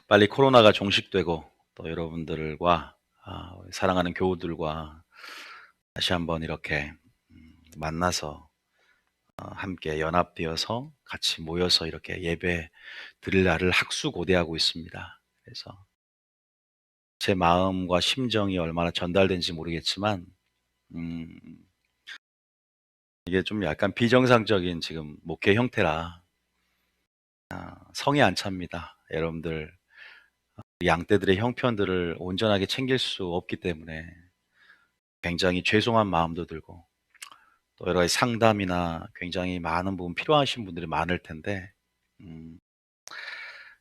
빨리 코로나가 종식되고 또 여러분들과 사랑하는 교우들과 다시 한번 이렇게 만나서 함께 연합되어서 같이 모여서 이렇게 예배 드릴 날을 학수고대하고 있습니다. 그래서 제 마음과 심정이 얼마나 전달된지 모르겠지만 음, 이게 좀 약간 비정상적인 지금 목회 형태라 성이 안 찹니다. 여러분들 양떼들의 형편들을 온전하게 챙길 수 없기 때문에 굉장히 죄송한 마음도 들고 또 여러 가지 상담이나 굉장히 많은 부분 필요하신 분들이 많을 텐데 음,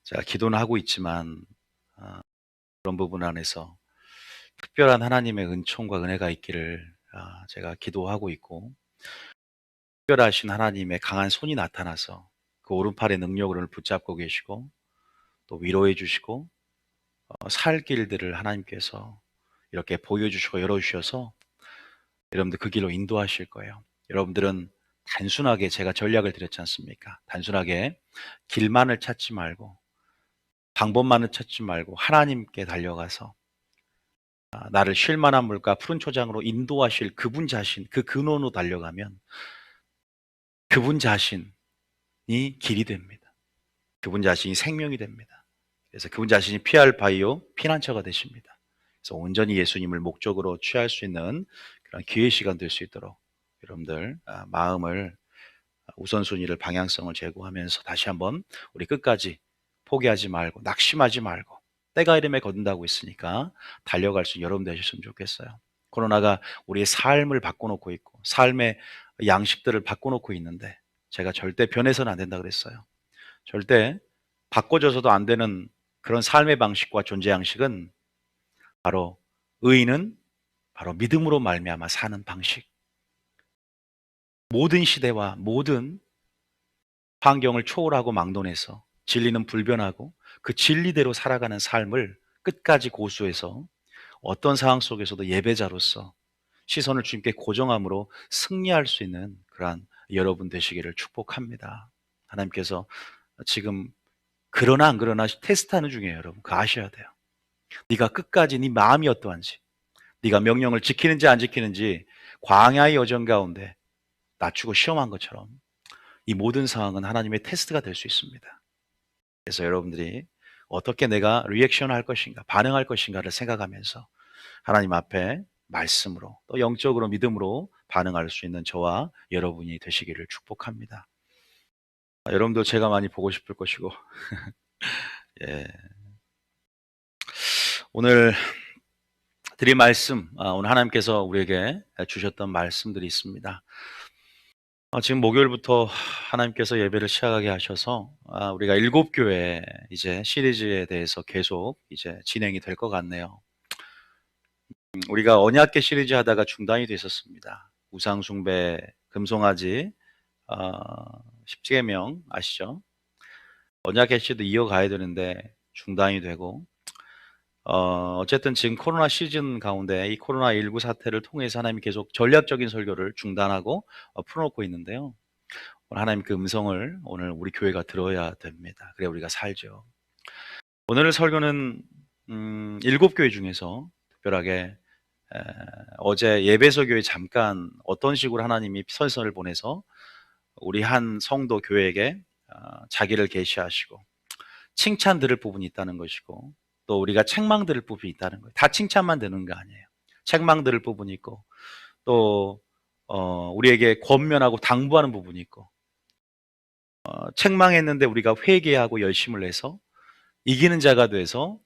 제가 기도는 하고 있지만 그런 부분 안에서 특별한 하나님의 은총과 은혜가 있기를 제가 기도하고 있고 특별하신 하나님의 강한 손이 나타나서 그 오른팔의 능력을 붙잡고 계시고 또 위로해 주시고 살 길들을 하나님께서 이렇게 보여주시고 열어주셔서 여러분들 그 길로 인도하실 거예요. 여러분들은 단순하게 제가 전략을 드렸지 않습니까? 단순하게 길만을 찾지 말고 방법만을 찾지 말고 하나님께 달려가서 나를 쉴 만한 물과 푸른 초장으로 인도하실 그분 자신, 그 근원으로 달려가면 그분 자신이 길이 됩니다. 그분 자신이 생명이 됩니다. 그래서 그분 자신이 피할 바위요 피난처가 되십니다. 그래서 온전히 예수님을 목적으로 취할 수 있는 그런 기회 시간 될 수 있도록 여러분들 마음을 우선순위를 방향성을 제고하면서 다시 한번 우리 끝까지 포기하지 말고 낙심하지 말고 때가 이름에 거둔다고 있으니까 달려갈 수 있는 여러분 되셨으면 좋겠어요. 코로나가 우리의 삶을 바꿔놓고 있고 삶의 양식들을 바꿔놓고 있는데 제가 절대 변해서는 안 된다 그랬어요. 절대 바꿔줘서도 안 되는 그런 삶의 방식과 존재 양식은 바로 의인은 바로 믿음으로 말미암아 사는 방식. 모든 시대와 모든 환경을 초월하고 막론해서 진리는 불변하고 그 진리대로 살아가는 삶을 끝까지 고수해서 어떤 상황 속에서도 예배자로서 시선을 주님께 고정함으로 승리할 수 있는 그러한 여러분 되시기를 축복합니다. 하나님께서 지금 그러나 안 그러나 테스트하는 중이에요, 여러분. 그거 아셔야 돼요. 네가 끝까지 네 마음이 어떠한지, 네가 명령을 지키는지 안 지키는지 광야의 여정 가운데 낮추고 시험한 것처럼 이 모든 상황은 하나님의 테스트가 될 수 있습니다. 그래서 여러분들이 어떻게 내가 리액션 할 것인가, 반응할 것인가를 생각하면서 하나님 앞에 말씀으로 또 영적으로 믿음으로 반응할 수 있는 저와 여러분이 되시기를 축복합니다. 여러분도 제가 많이 보고 싶을 것이고 예. 오늘 드릴 말씀, 오늘 하나님께서 우리에게 주셨던 말씀들이 있습니다. 지금 목요일부터 하나님께서 예배를 시작하게 하셔서 우리가 7교회 이제 시리즈에 대해서 계속 이제 진행이 될 것 같네요. 우리가 언약계 시리즈 하다가 중단이 됐었습니다. 우상숭배, 금송아지, 어, 십계명 아시죠? 언약계 시리즈 이어가야 되는데 중단이 되고 어쨌든 지금 코로나 시즌 가운데 이 코로나19 사태를 통해서 하나님이 계속 전략적인 설교를 중단하고 풀어놓고 있는데요. 오늘 하나님 그 음성을 오늘 우리 교회가 들어야 됩니다. 그래 우리가 살죠. 오늘 설교는 7교회 중에서 특별하게 어제 예배서 교회 잠깐 어떤 식으로 하나님이 선선을 보내서 우리 한 성도 교회에게 자기를 계시하시고 칭찬 들을 부분이 있다는 것이고 또 우리가 책망 들을 부분이 있다는 거예요. 다 칭찬만 되는 거 아니에요. 책망 들을 부분이 있고 또 우리에게 권면하고 당부하는 부분이 있고 책망했는데 우리가 회개하고 열심을 내서 이기는 자가 돼서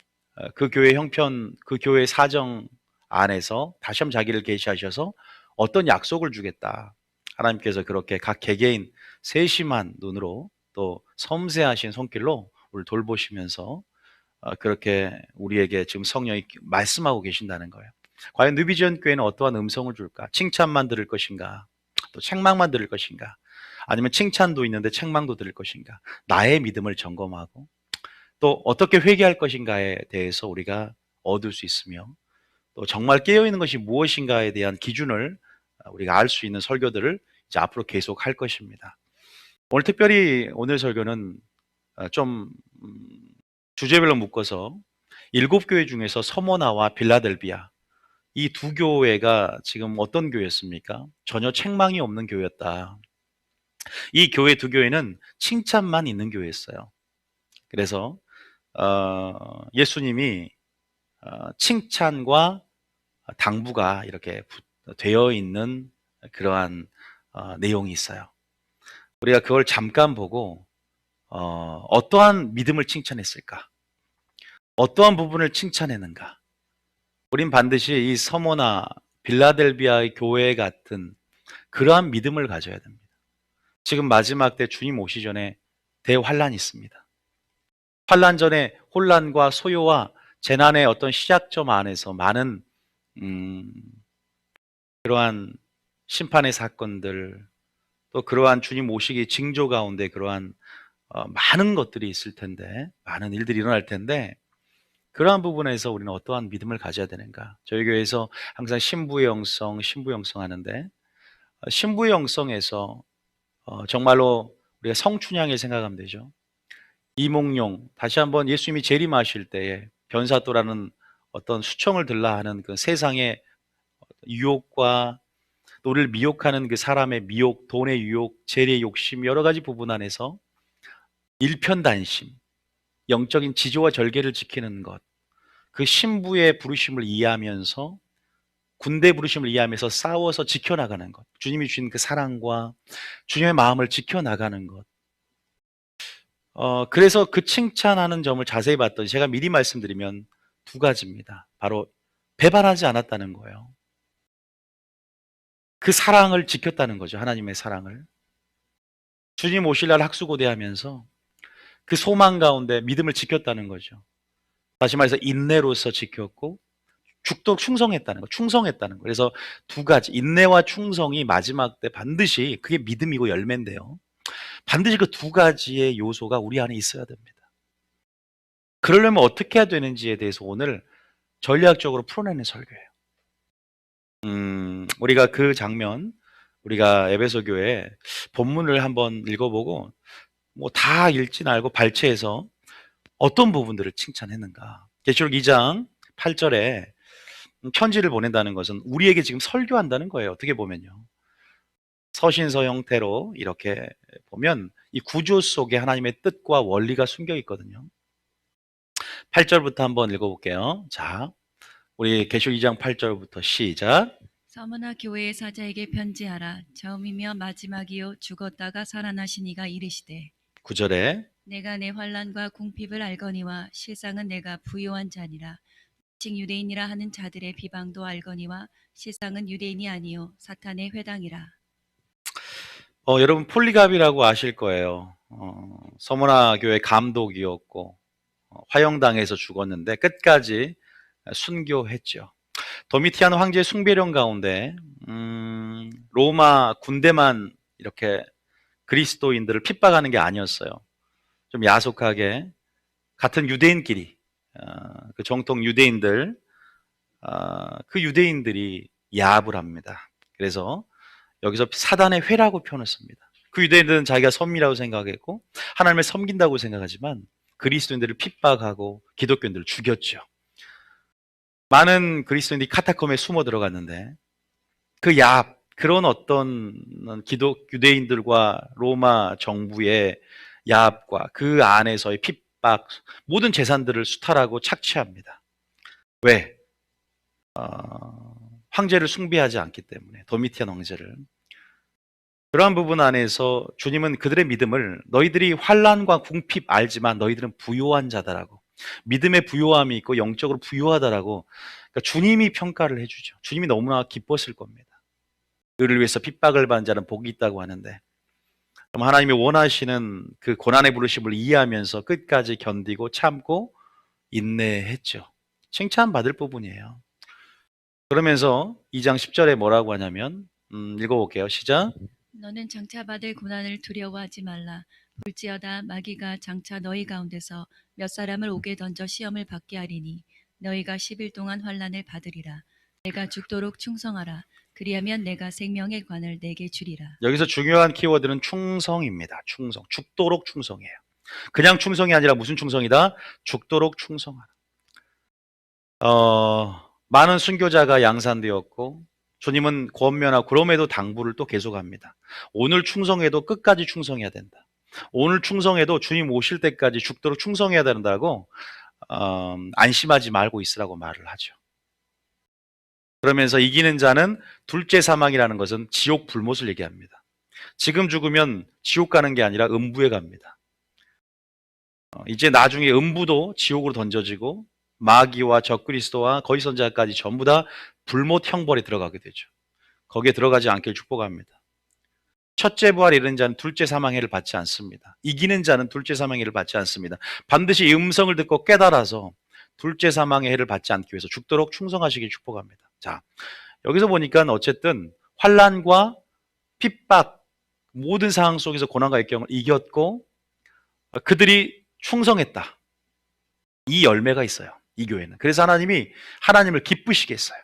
그 교회 형편, 그 교회 사정 안에서 다시 한번 자기를 계시하셔서 어떤 약속을 주겠다. 하나님께서 그렇게 각 개개인 세심한 눈으로 또 섬세하신 손길로 우리를 돌보시면서 그렇게 우리에게 지금 성령이 말씀하고 계신다는 거예요. 과연 뉴비전 교회는 어떠한 음성을 줄까? 칭찬만 들을 것인가? 또 책망만 들을 것인가? 아니면 칭찬도 있는데 책망도 들을 것인가? 나의 믿음을 점검하고 또 어떻게 회개할 것인가에 대해서 우리가 얻을 수 있으며 또 정말 깨어있는 것이 무엇인가에 대한 기준을 우리가 알 수 있는 설교들을 이제 앞으로 계속 할 것입니다. 오늘 특별히 오늘 설교는 좀 주제별로 묶어서 7교회 중에서 서모나와 빌라델비아 이 두 교회가 지금 어떤 교회였습니까? 전혀 책망이 없는 교회였다. 이 교회 두 교회는 칭찬만 있는 교회였어요. 그래서 예수님이 칭찬과 당부가 이렇게 되어 있는 그러한 내용이 있어요. 우리가 그걸 잠깐 보고 어떠한 믿음을 칭찬했을까? 어떠한 부분을 칭찬했는가? 우린 반드시 이 서모나 빌라델비아의 교회 같은 그러한 믿음을 가져야 됩니다. 지금 마지막 때 주님 오시 전에 대환란이 있습니다. 환란 전에 혼란과 소요와 재난의 어떤 시작점 안에서 많은 그러한 심판의 사건들, 또 그러한 주님 오시기 징조 가운데 그러한 많은 것들이 있을 텐데, 많은 일들이 일어날 텐데, 그러한 부분에서 우리는 어떠한 믿음을 가져야 되는가? 저희 교회에서 항상 신부의 영성, 신부 영성 하는데, 신부의 영성에서 정말로 우리가 성춘향을 생각하면 되죠. 이몽룡, 다시 한번 예수님이 재림하실 때에 변사또라는 어떤 수청을 들라 하는 그 세상의 유혹과 또 우리를 미혹하는 그 사람의 미혹, 돈의 유혹, 재리의 욕심 여러 가지 부분 안에서 일편단심, 영적인 지조와 절개를 지키는 것, 그 신부의 부르심을 이해하면서 군대 부르심을 이해하면서 싸워서 지켜나가는 것, 주님이 주신 그 사랑과 주님의 마음을 지켜나가는 것. 그래서 그 칭찬하는 점을 자세히 봤더니 제가 미리 말씀드리면 두 가지입니다. 바로 배반하지 않았다는 거예요. 그 사랑을 지켰다는 거죠. 하나님의 사랑을. 주님 오실 날 학수고대하면서 그 소망 가운데 믿음을 지켰다는 거죠. 다시 말해서 인내로서 지켰고 죽도록 충성했다는 거, 충성했다는 거. 그래서 두 가지, 인내와 충성이 마지막 때 반드시 그게 믿음이고 열매인데요. 반드시 그 두 가지의 요소가 우리 안에 있어야 됩니다. 그러려면 어떻게 해야 되는지에 대해서 오늘 전략적으로 풀어내는 설교예요. 우리가 그 장면, 우리가 에베소 교회 본문을 한번 읽어보고 뭐 다 읽진 않고 발췌해서 어떤 부분들을 칭찬했는가. 계시록 2장 8절에 편지를 보낸다는 것은 우리에게 지금 설교한다는 거예요. 어떻게 보면요. 서신서 형태로 이렇게 보면 이 구조 속에 하나님의 뜻과 원리가 숨겨 있거든요. 8절부터 한번 읽어볼게요. 자, 우리 계시록 2장 8절부터 시작. 서머나 교회의 사자에게 편지하라. 처음이며 마지막이요 죽었다가 살아나신 이가 이르시되 9절에 내가 내 환난과 궁핍을 알거니와 실상은 내가 부요한 자니라. 즉 유대인이라 하는 자들의 비방도 알거니와 실상은 유대인이 아니요 사탄의 회당이라. 여러분 폴리갑이라고 아실 거예요. 서머나 교회 감독이었고 화형당해서 죽었는데 끝까지 순교했죠. 도미티안 황제의 숭배령 가운데 로마 군대만 이렇게 그리스도인들을 핍박하는 게 아니었어요. 좀 야속하게 같은 유대인끼리 그 정통 유대인들 그 유대인들이 야합을 합니다. 그래서 여기서 사단의 회라고 표현을 씁니다. 그 유대인들은 자기가 선미라고 생각했고 하나님을 섬긴다고 생각하지만 그리스도인들을 핍박하고 기독교인들을 죽였죠. 많은 그리스도인들이 카타콤에 숨어 들어갔는데 그 야합, 그런 어떤 유대인들과 로마 정부의 야합과 그 안에서의 핍박, 모든 재산들을 수탈하고 착취합니다. 왜? 황제를 숭배하지 않기 때문에, 도미티안 황제를. 그러한 부분 안에서 주님은 그들의 믿음을 너희들이 환난과 궁핍 알지만 너희들은 부요한 자다라고, 믿음의 부요함이 있고 영적으로 부요하다라고, 그러니까 주님이 평가를 해주죠. 주님이 너무나 기뻤을 겁니다. 의를 위해서 핍박을 받는 자는 복이 있다고 하는데, 그럼 하나님이 원하시는 그 고난의 부르심을 이해하면서 끝까지 견디고 참고 인내했죠. 칭찬받을 부분이에요. 그러면서 2장 10절에 뭐라고 하냐면 읽어볼게요. 시작. 너는 장차 받을 고난을 두려워하지 말라. 볼지어다 마귀가 장차 너희 가운데서 몇 사람을 옥에 던져 시험을 받게 하리니 너희가 10일 동안 환난을 받으리라. 내가 죽도록 충성하라. 그리하면 내가 생명의 관을 내게 주리라. 여기서 중요한 키워드는 충성입니다. 충성. 죽도록 충성이에요. 그냥 충성이 아니라 무슨 충성이다? 죽도록 충성하라. 많은 순교자가 양산되었고 주님은 권면하고 그럼에도 당부를 또 계속합니다. 오늘 충성해도 끝까지 충성해야 된다. 오늘 충성해도 주님 오실 때까지 죽도록 충성해야 된다고 안심하지 말고 있으라고 말을 하죠. 그러면서 이기는 자는 둘째 사망이라는 것은 지옥 불못을 얘기합니다. 지금 죽으면 지옥 가는 게 아니라 음부에 갑니다. 이제 나중에 음부도 지옥으로 던져지고 마귀와 적그리스도와 거짓 선자까지 전부 다 불못 형벌에 들어가게 되죠. 거기에 들어가지 않길 축복합니다. 첫째 부활 이르는 자는 둘째 사망해를 받지 않습니다. 이기는 자는 둘째 사망해를 받지 않습니다. 반드시 음성을 듣고 깨달아서 둘째 사망의 해를 받지 않기 위해서 죽도록 충성하시길 축복합니다. 자, 여기서 보니까 어쨌든 환난과 핍박 모든 상황 속에서 고난과 역경을 이겼고 그들이 충성했다. 이 열매가 있어요. 이 교회는. 그래서 하나님이 하나님을 기쁘시게 했어요.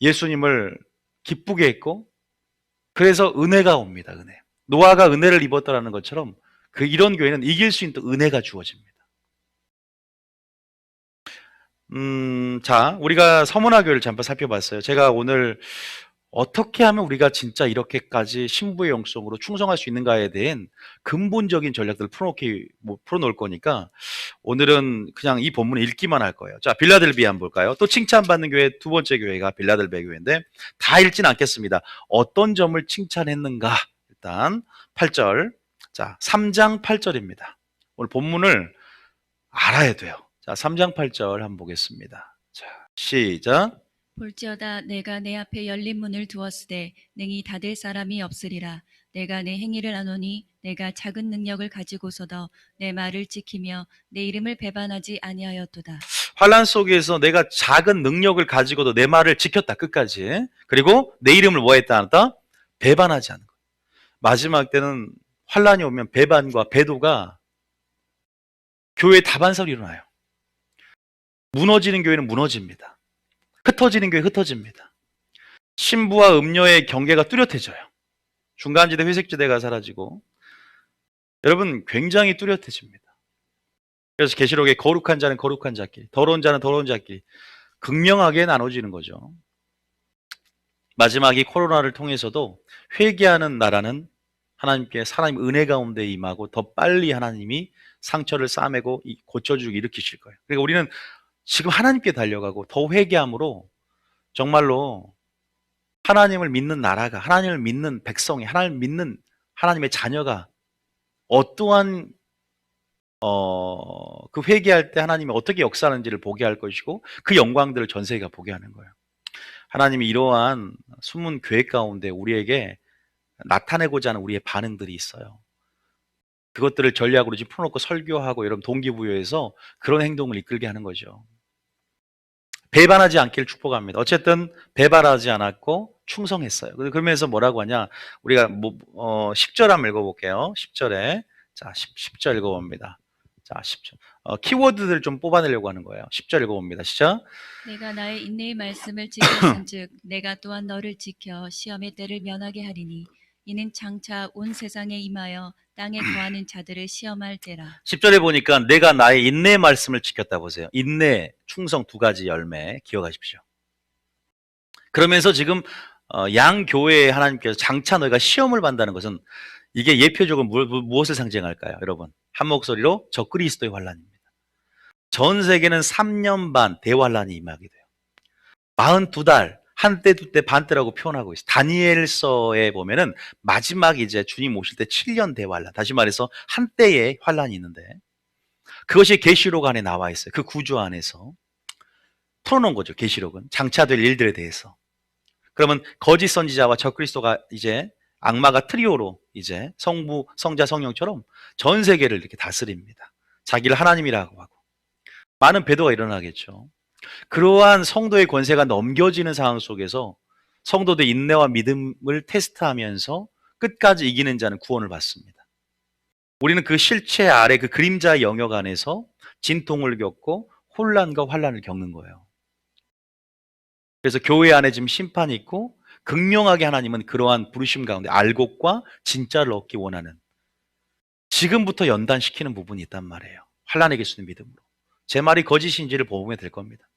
예수님을 기쁘게 했고 그래서 은혜가 옵니다. 은혜. 노아가 은혜를 입었다라는 것처럼 이런 교회는 이길 수 있는 또 은혜가 주어집니다. 자, 우리가 서문화 교회를 잠깐 살펴봤어요. 제가 오늘 어떻게 하면 우리가 진짜 이렇게까지 신부의 영성으로 충성할 수 있는가에 대한 근본적인 전략들을 풀어놓을 거니까 오늘은 그냥 이 본문을 읽기만 할 거예요. 자, 빌라델비아 한번 볼까요? 또 칭찬받는 교회 두 번째 교회가 빌라델비아 교회인데 다 읽진 않겠습니다. 어떤 점을 칭찬했는가? 일단 8절. 자, 3장 8절입니다. 오늘 본문을 알아야 돼요. 자, 3장 8절 한번 보겠습니다. 자, 시작. 볼지어다 내가 내 앞에 열린 문을 두었으되 능히 닫을 사람이 없으리라. 내가 내 행위를 아노니 내가 작은 능력을 가지고서도 내 말을 지키며 내 이름을 배반하지 아니하였도다. 환난 속에서 내가 작은 능력을 가지고도 내 말을 지켰다 끝까지. 그리고 내 이름을 뭐 했다 하다? 배반하지 않는 것. 마지막 때는 환난이 오면 배반과 배도가 교회에 다반사로 일어나요. 무너지는 교회는 무너집니다. 흩어지는 교회 흩어집니다. 신부와 음녀의 경계가 뚜렷해져요. 중간지대 회색지대가 사라지고 여러분 굉장히 뚜렷해집니다. 그래서 계시록에 거룩한 자는 거룩한 자끼리, 더러운 자는 더러운 자끼리 극명하게 나눠지는 거죠. 마지막 이 코로나를 통해서도 회개하는 나라는 하나님께 하나님 은혜 가운데 임하고 더 빨리 하나님이 상처를 싸매고 고쳐주고 일으키실 거예요. 그러니까 우리는 지금 하나님께 달려가고 더 회개함으로 정말로 하나님을 믿는 나라가, 하나님을 믿는 백성이, 하나님을 믿는 하나님의 자녀가 어떠한 그 회개할 때 하나님이 어떻게 역사하는지를 보게 할 것이고 그 영광들을 전 세계가 보게 하는 거예요. 하나님이 이러한 숨은 계획 가운데 우리에게 나타내고자 하는 우리의 반응들이 있어요. 그것들을 전략으로 지금 풀어놓고 설교하고 여러분 동기부여해서 그런 행동을 이끌게 하는 거죠. 배반하지 않기를 축복합니다. 어쨌든 배반하지 않았고 충성했어요. 그러면서 뭐라고 하냐? 우리가 10절 한번 읽어볼게요. 10절에 자 10절 읽어봅니다. 자 10절 키워드들 좀 뽑아내려고 하는 거예요. 10절 읽어봅니다. 시작. 내가 나의 인내의 말씀을 지켰은즉 내가 또한 너를 지켜 시험의 때를 면하게 하리니 이는 장차 온 세상에 임하여 땅에 거하는 자들을 시험할 때라. 10절에 보니까 내가 나의 인내의 말씀을 지켰다 보세요. 인내, 충성 두 가지 열매 기억하십시오. 그러면서 지금 양교회에 하나님께서 장차 너희가 시험을 받는다는 것은 이게 예표적으로 무엇을 상징할까요? 여러분 한 목소리로 적그리스도의 환난입니다. 전 세계는 3년 반 대환란이 임하게 돼요. 42달 한때 두때 반때라고 표현하고 있어요. 다니엘서에 보면은 마지막 이제 주님 오실 때 7년 대환란, 다시 말해서 한때의 환란이 있는데 그것이 계시록 안에 나와 있어요. 그 구조 안에서 풀어놓은 거죠. 계시록은 장차될 일들에 대해서. 그러면 거짓 선지자와 적그리스도가 이제 악마가 트리오로 이제 성부, 성자, 성령처럼 전 세계를 이렇게 다스립니다. 자기를 하나님이라고 하고 많은 배도가 일어나겠죠. 그러한 성도의 권세가 넘겨지는 상황 속에서 성도들의 인내와 믿음을 테스트하면서 끝까지 이기는 자는 구원을 받습니다. 우리는 그 실체 아래 그 그림자의 영역 안에서 진통을 겪고 혼란과 환란을 겪는 거예요. 그래서 교회 안에 지금 심판이 있고 극명하게 하나님은 그러한 부르심 가운데 알곡과 진짜를 얻기 원하는 지금부터 연단시키는 부분이 있단 말이에요. 환난의 기수는 믿음으로. 제 말이 거짓인지를 보면 될 겁니다.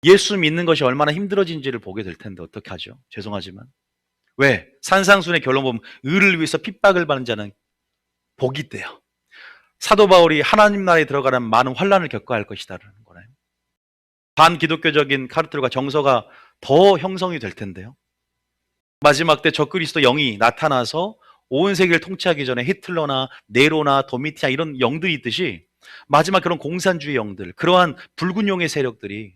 예수 믿는 것이 얼마나 힘들어진지를 보게 될 텐데 어떻게 하죠? 죄송하지만. 왜? 산상순의 결론 보면 의를 위해서 핍박을 받는 자는 복이 있대요. 사도 바울이 하나님 나라에 들어가는 많은 환난을 겪어야 할 것이다라는 거네요. 반기독교적인 카르텔과 정서가 더 형성이 될 텐데요. 마지막 때 적그리스도 영이 나타나서 온 세계를 통치하기 전에 히틀러나 네로나 도미티아 이런 영들이 있듯이 마지막 그런 공산주의 영들, 그러한 붉은 용의 세력들이,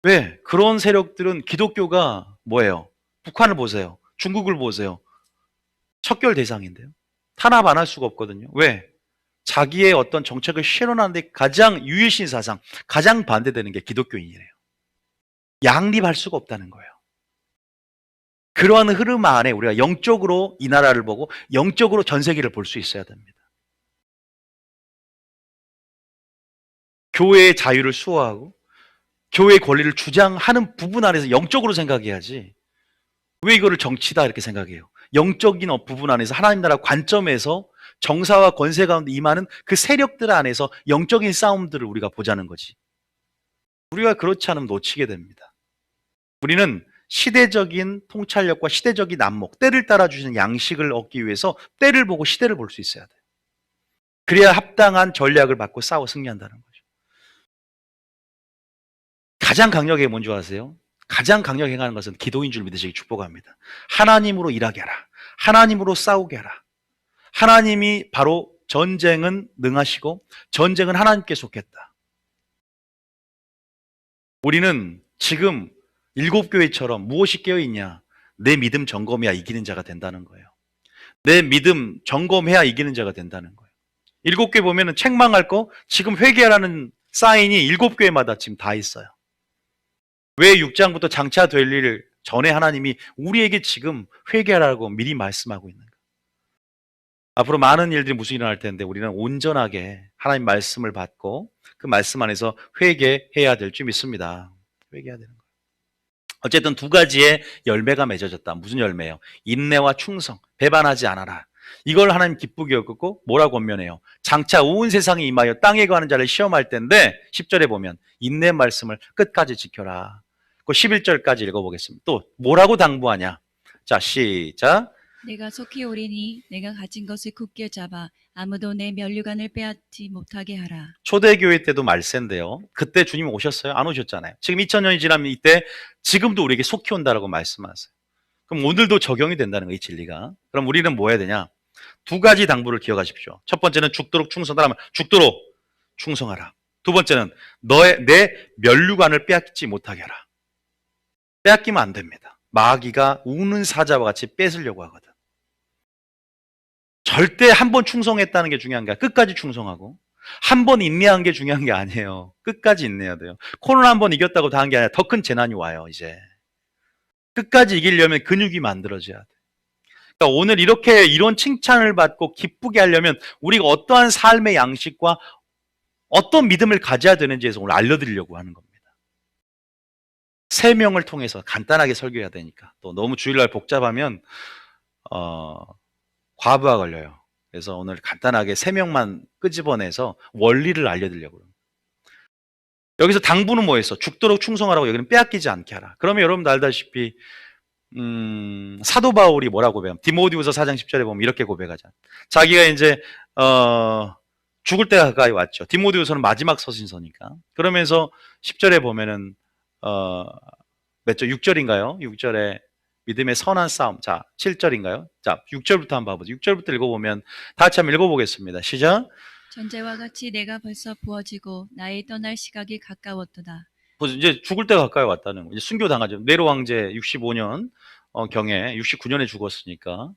왜? 그런 세력들은 기독교가 뭐예요? 북한을 보세요. 중국을 보세요. 척결 대상인데요. 탄압 안 할 수가 없거든요. 왜? 자기의 어떤 정책을 실현하는데 가장 유일신 사상, 가장 반대되는 게 기독교인이래요. 양립할 수가 없다는 거예요. 그러한 흐름 안에 우리가 영적으로 이 나라를 보고 영적으로 전 세계를 볼 수 있어야 됩니다. 교회의 자유를 수호하고 교회의 권리를 주장하는 부분 안에서 영적으로 생각해야지, 왜 이거를 정치다 이렇게 생각해요? 영적인 부분 안에서 하나님 나라 관점에서 정사와 권세 가운데 임하는 그 세력들 안에서 영적인 싸움들을 우리가 보자는 거지. 우리가 그렇지 않으면 놓치게 됩니다. 우리는 시대적인 통찰력과 시대적인 안목, 때를 따라주시는 양식을 얻기 위해서 때를 보고 시대를 볼 수 있어야 돼요. 그래야 합당한 전략을 받고 싸워 승리한다는 거죠. 가장 강력하게 뭔지 아세요? 가장 강력하게 행하는 것은 기도인 줄 믿으시기 축복합니다. 하나님으로 일하게 하라. 하나님으로 싸우게 하라. 하나님이 바로 전쟁은 능하시고 전쟁은 하나님께 속했다. 우리는 지금 일곱 교회처럼 무엇이 깨어있냐? 내 믿음 점검해야 이기는 자가 된다는 거예요. 내 믿음 점검해야 이기는 자가 된다는 거예요. 일곱 교회 보면은 책망할 거 지금 회개하라는 사인이 일곱 교회마다 지금 다 있어요. 왜 6장부터 장차 될 일을 전에 하나님이 우리에게 지금 회개하라고 미리 말씀하고 있는가? 앞으로 많은 일들이 무슨 일어날 텐데 우리는 온전하게 하나님 말씀을 받고 그 말씀 안에서 회개해야 될 줄 믿습니다. 회개해야 되는 거예요. 어쨌든 두 가지의 열매가 맺어졌다. 무슨 열매예요? 인내와 충성, 배반하지 않아라. 이걸 하나님 기쁘게 여겼고 뭐라고 권면해요? 장차 온 세상에 임하여 땅에 거하는 자를 시험할 텐데 10절에 보면 인내 말씀을 끝까지 지켜라. 그 11절까지 읽어보겠습니다. 또 뭐라고 당부하냐? 자, 시작. 내가 속히 오리니 내가 가진 것을 굳게 잡아 아무도 내 면류관을 빼앗지 못하게 하라. 초대교회 때도 말세인데요. 그때 주님 오셨어요? 안 오셨잖아요. 지금 2000년이 지나면 이때 지금도 우리에게 속히 온다라고 말씀하세요. 그럼 오늘도 적용이 된다는 거예요, 이 진리가. 그럼 우리는 뭐 해야 되냐? 두 가지 당부를 기억하십시오. 첫 번째는 죽도록 충성하라. 죽도록 충성하라. 두 번째는 내 면류관을 빼앗지 못하게 하라. 빼앗기면 안 됩니다. 마귀가 우는 사자와 같이 뺏으려고 하거든. 절대 한 번 충성했다는 게 중요한 게 아니라 끝까지 충성하고 한 번 인내한 게 중요한 게 아니에요. 끝까지 인내해야 돼요. 코로나 한 번 이겼다고 다 한 게 아니라 더 큰 재난이 와요, 이제. 끝까지 이기려면 근육이 만들어져야 돼. 그러니까 오늘 이렇게 이런 칭찬을 받고 기쁘게 하려면 우리가 어떠한 삶의 양식과 어떤 믿음을 가져야 되는지에서 오늘 알려드리려고 하는 겁니다. 세 명을 통해서 간단하게 설교해야 되니까. 또 너무 주일날 복잡하면 과부하 걸려요. 그래서 오늘 간단하게 세 명만 끄집어내서 원리를 알려드리려고 합니다. 여기서 당부는 뭐였어? 죽도록 충성하라고. 여기는 빼앗기지 않게 하라. 그러면 여러분도 알다시피 사도 바울이 뭐라고 고백하면 디모데후서 4장 10절에 보면 이렇게 고백하잖아. 자기가 이제 죽을 때가 가까이 왔죠. 디모데후서는 마지막 서신서니까. 그러면서 10절에 보면은 몇 절? 6절인가요? 6절에 믿음의 선한 싸움. 자, 7절인가요? 자, 6절부터 한번 봐보죠. 6절부터 읽어보면 다 같이 한번 읽어보겠습니다. 시작. 전제와 같이 내가 벌써 부어지고 나의 떠날 시각이 가까웠도다. 이제 죽을 때가 가까이 왔다는 거예요. 이제 순교당하죠. 네로 왕제 65년 경에 69년에 죽었으니까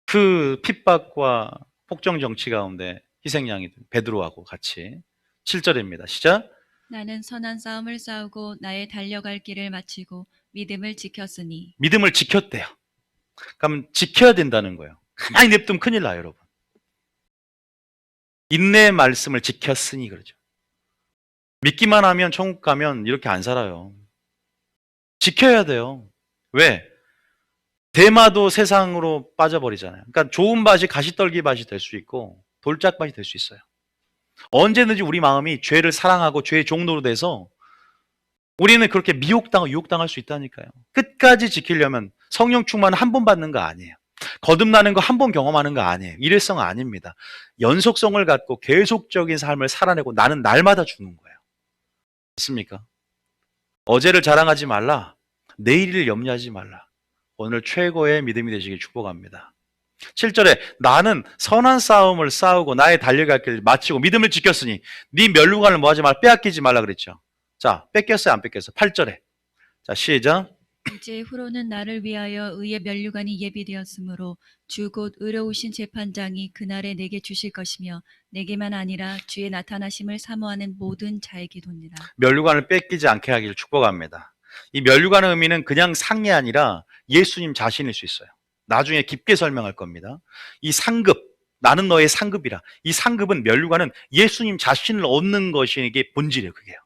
그 핍박과 폭정 정치 가운데 희생양이 된 베드로하고 같이 7절입니다. 시작. 나는 선한 싸움을 싸우고 나의 달려갈 길을 마치고 믿음을 지켰으니. 믿음을 지켰대요. 그럼 지켜야 된다는 거예요. 가만히 냅두면 큰일 나요, 여러분. 인내의 말씀을 지켰으니 그러죠. 믿기만 하면 천국 가면 이렇게 안 살아요. 지켜야 돼요. 왜? 대마도 세상으로 빠져버리잖아요. 그러니까 좋은 밭이 가시떨기 밭이 될 수 있고 돌짝밭이 될 수 있어요. 언제든지 우리 마음이 죄를 사랑하고 죄의 종로로 돼서 우리는 그렇게 미혹당하고 유혹당할 수 있다니까요. 끝까지 지키려면 성령 충만 한 번 받는 거 아니에요. 거듭나는 거 한 번 경험하는 거 아니에요. 일회성 아닙니다. 연속성을 갖고 계속적인 삶을 살아내고 나는 날마다 죽는 거예요. 맞습니까? 어제를 자랑하지 말라. 내일을 염려하지 말라. 오늘 최고의 믿음이 되시길 축복합니다. 7절에 나는 선한 싸움을 싸우고 나의 달려갈 길을 마치고 믿음을 지켰으니 네 멸류관을 뭐하지 말라 빼앗기지 말라 그랬죠. 자, 뺏겼어요 안 뺏겼어요? 8절에 자 시작. 이제 후로는 나를 위하여 의의 면류관이 예비되었으므로 주 곧 의로우신 재판장이 그날에 내게 주실 것이며 내게만 아니라 주의 나타나심을 사모하는 모든 자에게도니라. 멸류관을 뺏기지 않게 하기를 축복합니다. 이 멸류관의 의미는 그냥 상이 아니라 예수님 자신일 수 있어요. 나중에 깊게 설명할 겁니다. 이 상급, 나는 너의 상급이라. 이 상급은 멸류관은 예수님 자신을 얻는 것이 이게 본질이에요. 그게요.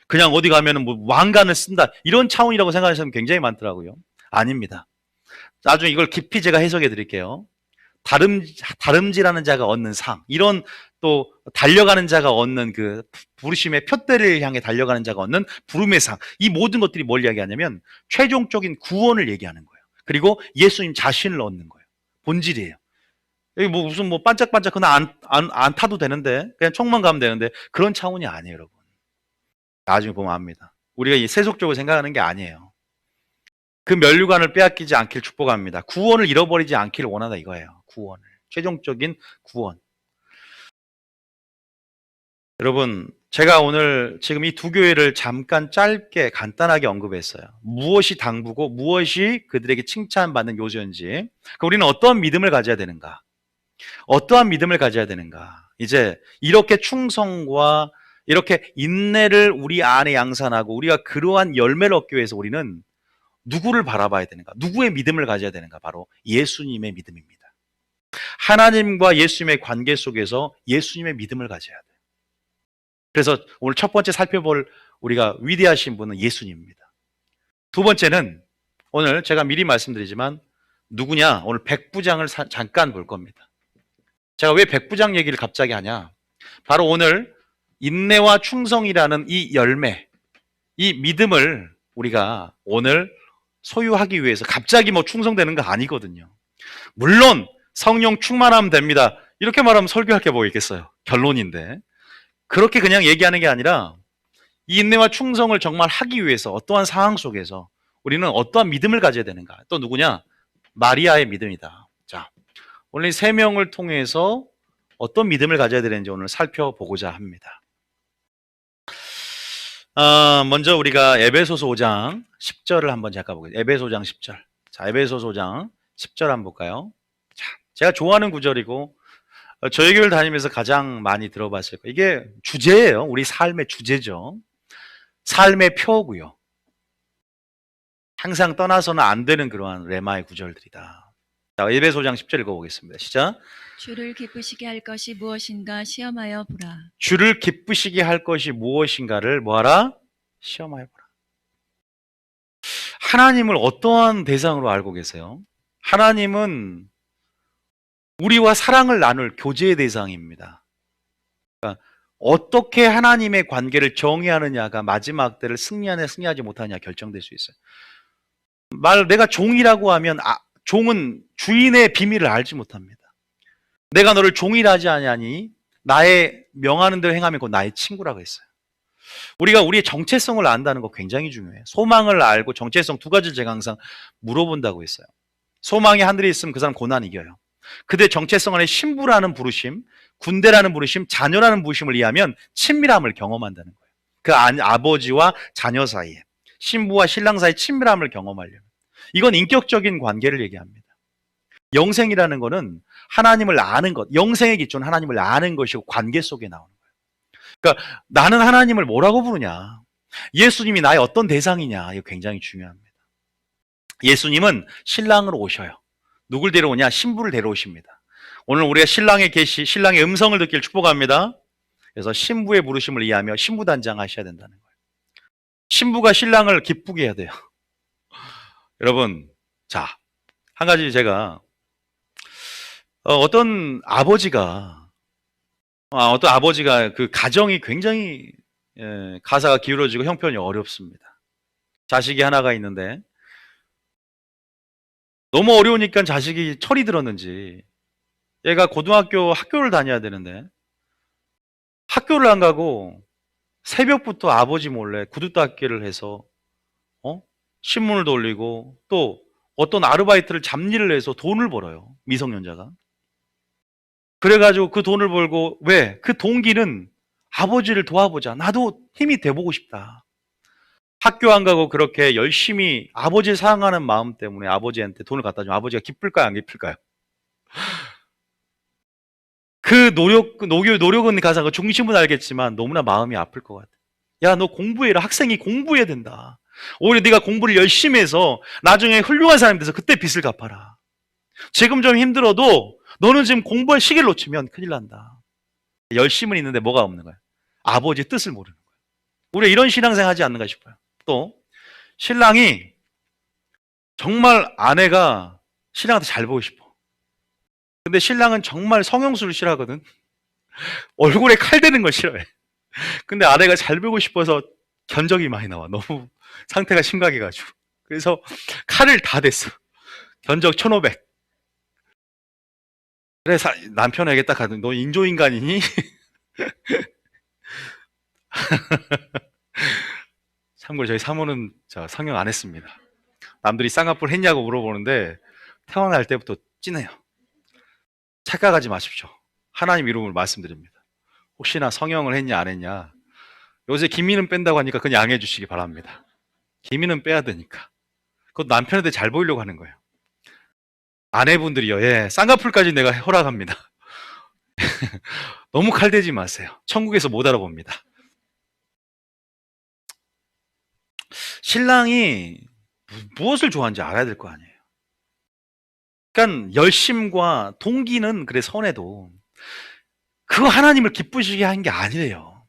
그냥 어디 가면은 뭐 왕관을 쓴다 이런 차원이라고 생각하는 사람 굉장히 많더라고요. 아닙니다. 나중에 이걸 깊이 제가 해석해 드릴게요. 다름질하는 자가 얻는 상, 이런 또 달려가는 자가 얻는 그 부르심의 표대를 향해 달려가는 자가 얻는 부름의 상, 이 모든 것들이 뭘 이야기하냐면 최종적인 구원을 얘기하는 거예요. 그리고 예수님 자신을 얻는 거예요. 본질이에요. 여기 뭐 무슨 뭐 반짝반짝 그냥 안 타도 되는데 그냥 총만 가면 되는데 그런 차원이 아니에요, 여러분. 나중에 보면 압니다. 우리가 이 세속적으로 생각하는 게 아니에요. 그 면류관을 빼앗기지 않길 축복합니다. 구원을 잃어버리지 않기를 원한다 이거예요. 구원을. 최종적인 구원. 여러분, 제가 오늘 지금 이 두 교회를 잠깐 짧게 간단하게 언급했어요. 무엇이 당부고 무엇이 그들에게 칭찬받는 요소인지. 그럼 우리는 어떠한 믿음을 가져야 되는가? 어떠한 믿음을 가져야 되는가? 이제 이렇게 충성과 이렇게 인내를 우리 안에 양산하고 우리가 그러한 열매를 얻기 위해서 우리는 누구를 바라봐야 되는가? 누구의 믿음을 가져야 되는가? 바로 예수님의 믿음입니다. 하나님과 예수님의 관계 속에서 예수님의 믿음을 가져야 돼요. 그래서 오늘 첫 번째 살펴볼 우리가 위대하신 분은 예수님입니다. 두 번째는 오늘 제가 미리 말씀드리지만 누구냐? 오늘 백부장을 잠깐 볼 겁니다. 제가 왜 백부장 얘기를 갑자기 하냐? 바로 오늘 인내와 충성이라는 이 열매, 이 믿음을 우리가 오늘 소유하기 위해서 갑자기 뭐 충성되는 거 아니거든요. 물론 성령 충만하면 됩니다. 이렇게 말하면 설교할 게 뭐 있겠어요. 결론인데. 그렇게 그냥 얘기하는 게 아니라 이 인내와 충성을 정말 하기 위해서 어떠한 상황 속에서 우리는 어떠한 믿음을 가져야 되는가? 또 누구냐? 마리아의 믿음이다. 자, 오늘 이 세 명을 통해서 어떤 믿음을 가져야 되는지 오늘 살펴보고자 합니다. 먼저 우리가 에베소서 5장 10절을 한번 잠깐 보겠습니다. 에베소 5장 10절. 자, 에베소서 5장 10절 한번 볼까요? 자, 제가 좋아하는 구절이고 저희 교회를 다니면서 가장 많이 들어봤을 거예요. 이게 주제예요. 우리 삶의 주제죠. 삶의 표고요. 항상 떠나서는 안 되는 그러한 레마의 구절들이다. 자, 에베소 5장 10절 읽어보겠습니다. 시작. 주를 기쁘시게 할 것이 무엇인가 시험하여 보라. 주를 기쁘시게 할 것이 무엇인가를 뭐하라? 시험하여 보라. 하나님을 어떠한 대상으로 알고 계세요? 하나님은 우리와 사랑을 나눌 교제의 대상입니다. 그러니까 어떻게 하나님의 관계를 정의하느냐가 마지막 때를 승리하냐 승리하지 못하냐 결정될 수 있어요. 내가 종이라고 하면 종은 주인의 비밀을 알지 못합니다. 내가 너를 종이라 하지 아니하니 나의 명하는 대로 행하면 곧 나의 친구라고 했어요. 우리가 우리의 정체성을 안다는 거 굉장히 중요해요. 소망을 알고 정체성 두 가지를 제가 항상 물어본다고 했어요. 소망이 하늘에 있으면 그 사람 고난 이겨요. 그들의 정체성 안에 신부라는 부르심, 군대라는 부르심, 자녀라는 부르심을 이해하면 친밀함을 경험한다는 거예요. 그 아버지와 자녀 사이에, 신부와 신랑 사이에 친밀함을 경험하려면. 이건 인격적인 관계를 얘기합니다. 영생이라는 거는 하나님을 아는 것, 영생의 기초는 하나님을 아는 것이고 관계 속에 나오는 거예요. 그러니까 나는 하나님을 뭐라고 부르냐? 예수님이 나의 어떤 대상이냐? 이거 굉장히 중요합니다. 예수님은 신랑으로 오셔요. 누굴 데려오냐? 신부를 데려오십니다. 오늘 우리가 신랑의 계시, 신랑의 음성을 듣길 축복합니다. 그래서 신부의 부르심을 이해하며 신부 단장하셔야 된다는 거예요. 신부가 신랑을 기쁘게 해야 돼요. 여러분, 자, 한 가지 제가 어떤 아버지가 그 가정이 굉장히 가사가 기울어지고 형편이 어렵습니다. 자식이 하나가 있는데 너무 어려우니까 자식이 철이 들었는지 얘가 고등학교 학교를 다녀야 되는데 학교를 안 가고 새벽부터 아버지 몰래 구두닦이를 해서 신문을 돌리고 또 어떤 아르바이트를 잡일을 해서 돈을 벌어요. 미성년자가. 그래가지고 그 돈을 벌고 왜? 그 동기는 아버지를 도와보자. 나도 힘이 돼보고 싶다. 학교 안 가고 그렇게 열심히 아버지를 사랑하는 마음 때문에 아버지한테 돈을 갖다 주면 아버지가 기쁠까요? 안 기쁠까요? 그 노력은 가상 그 중심은 알겠지만 너무나 마음이 아플 것 같아. 야, 너 공부해라. 학생이 공부해야 된다. 오히려 네가 공부를 열심히 해서 나중에 훌륭한 사람이 돼서 그때 빚을 갚아라. 지금 좀 힘들어도 너는 지금 공부할 시기를 놓치면 큰일 난다. 열심은 있는데 뭐가 없는 거야? 아버지의 뜻을 모르는 거야. 우리가 이런 신앙생활 하지 않는가 싶어요. 또 신랑이 정말 아내가 신랑한테 잘 보고 싶어. 근데 신랑은 정말 성형수를 싫어하거든. 얼굴에 칼 대는 걸 싫어해. 근데 아내가 잘 보고 싶어서 견적이 많이 나와. 너무 상태가 심각해가지고. 그래서 칼을 다 댔어. 견적 1,500. 그래, 남편에게 딱 가더니 너 인조인간이니? 참고로 저희 사모는 성형 안 했습니다. 남들이 쌍꺼풀 했냐고 물어보는데 태어날 때부터 진해요. 착각하지 마십시오. 하나님 이름으로 말씀드립니다. 혹시나 성형을 했냐 안 했냐. 요새 기미는 뺀다고 하니까 그냥 양해해 주시기 바랍니다. 기미는 빼야 되니까. 그것도 남편한테 잘 보이려고 하는 거예요. 아내분들이요. 예, 쌍꺼풀까지 내가 허락합니다. 너무 칼대지 마세요. 천국에서 못 알아봅니다. 신랑이 무엇을 좋아하는지 알아야 될 거 아니에요. 그러니까 열심과 동기는 그래 선해도 그거 하나님을 기쁘시게 한 게 아니래요.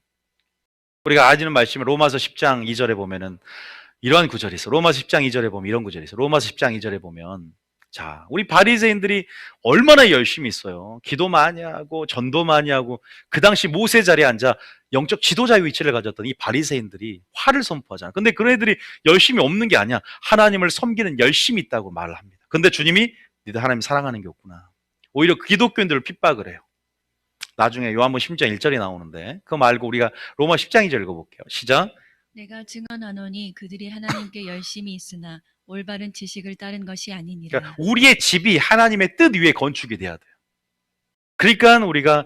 우리가 아시는 말씀이 로마서 10장 2절에 보면은 이러한 구절이 있어. 로마서 10장 2절에 보면 이런 구절이 있어. 로마서 10장 2절에 보면 자, 우리 바리새인들이 얼마나 열심히 있어요. 기도 많이 하고 전도 많이 하고 그 당시 모세 자리에 앉아 영적 지도자의 위치를 가졌던 이 바리새인들이 화를 선포하잖아. 근데 그런 애들이 열심히 없는 게 아니야. 하나님을 섬기는 열심이 있다고 말을 합니다. 근데 주님이 니들 하나님 사랑하는 게 없구나. 오히려 기독교인들을 핍박을 해요. 나중에 요한복음 10장 1절이 나오는데 그거 말고 우리가 로마 10장 2절 읽어볼게요. 시작. 내가 증언하노니 그들이 하나님께 열심히 있으나 올바른 지식을 따른 것이 아니니라. 그러니까 우리의 집이 하나님의 뜻 위에 건축이 돼야 돼요. 그러니까 우리가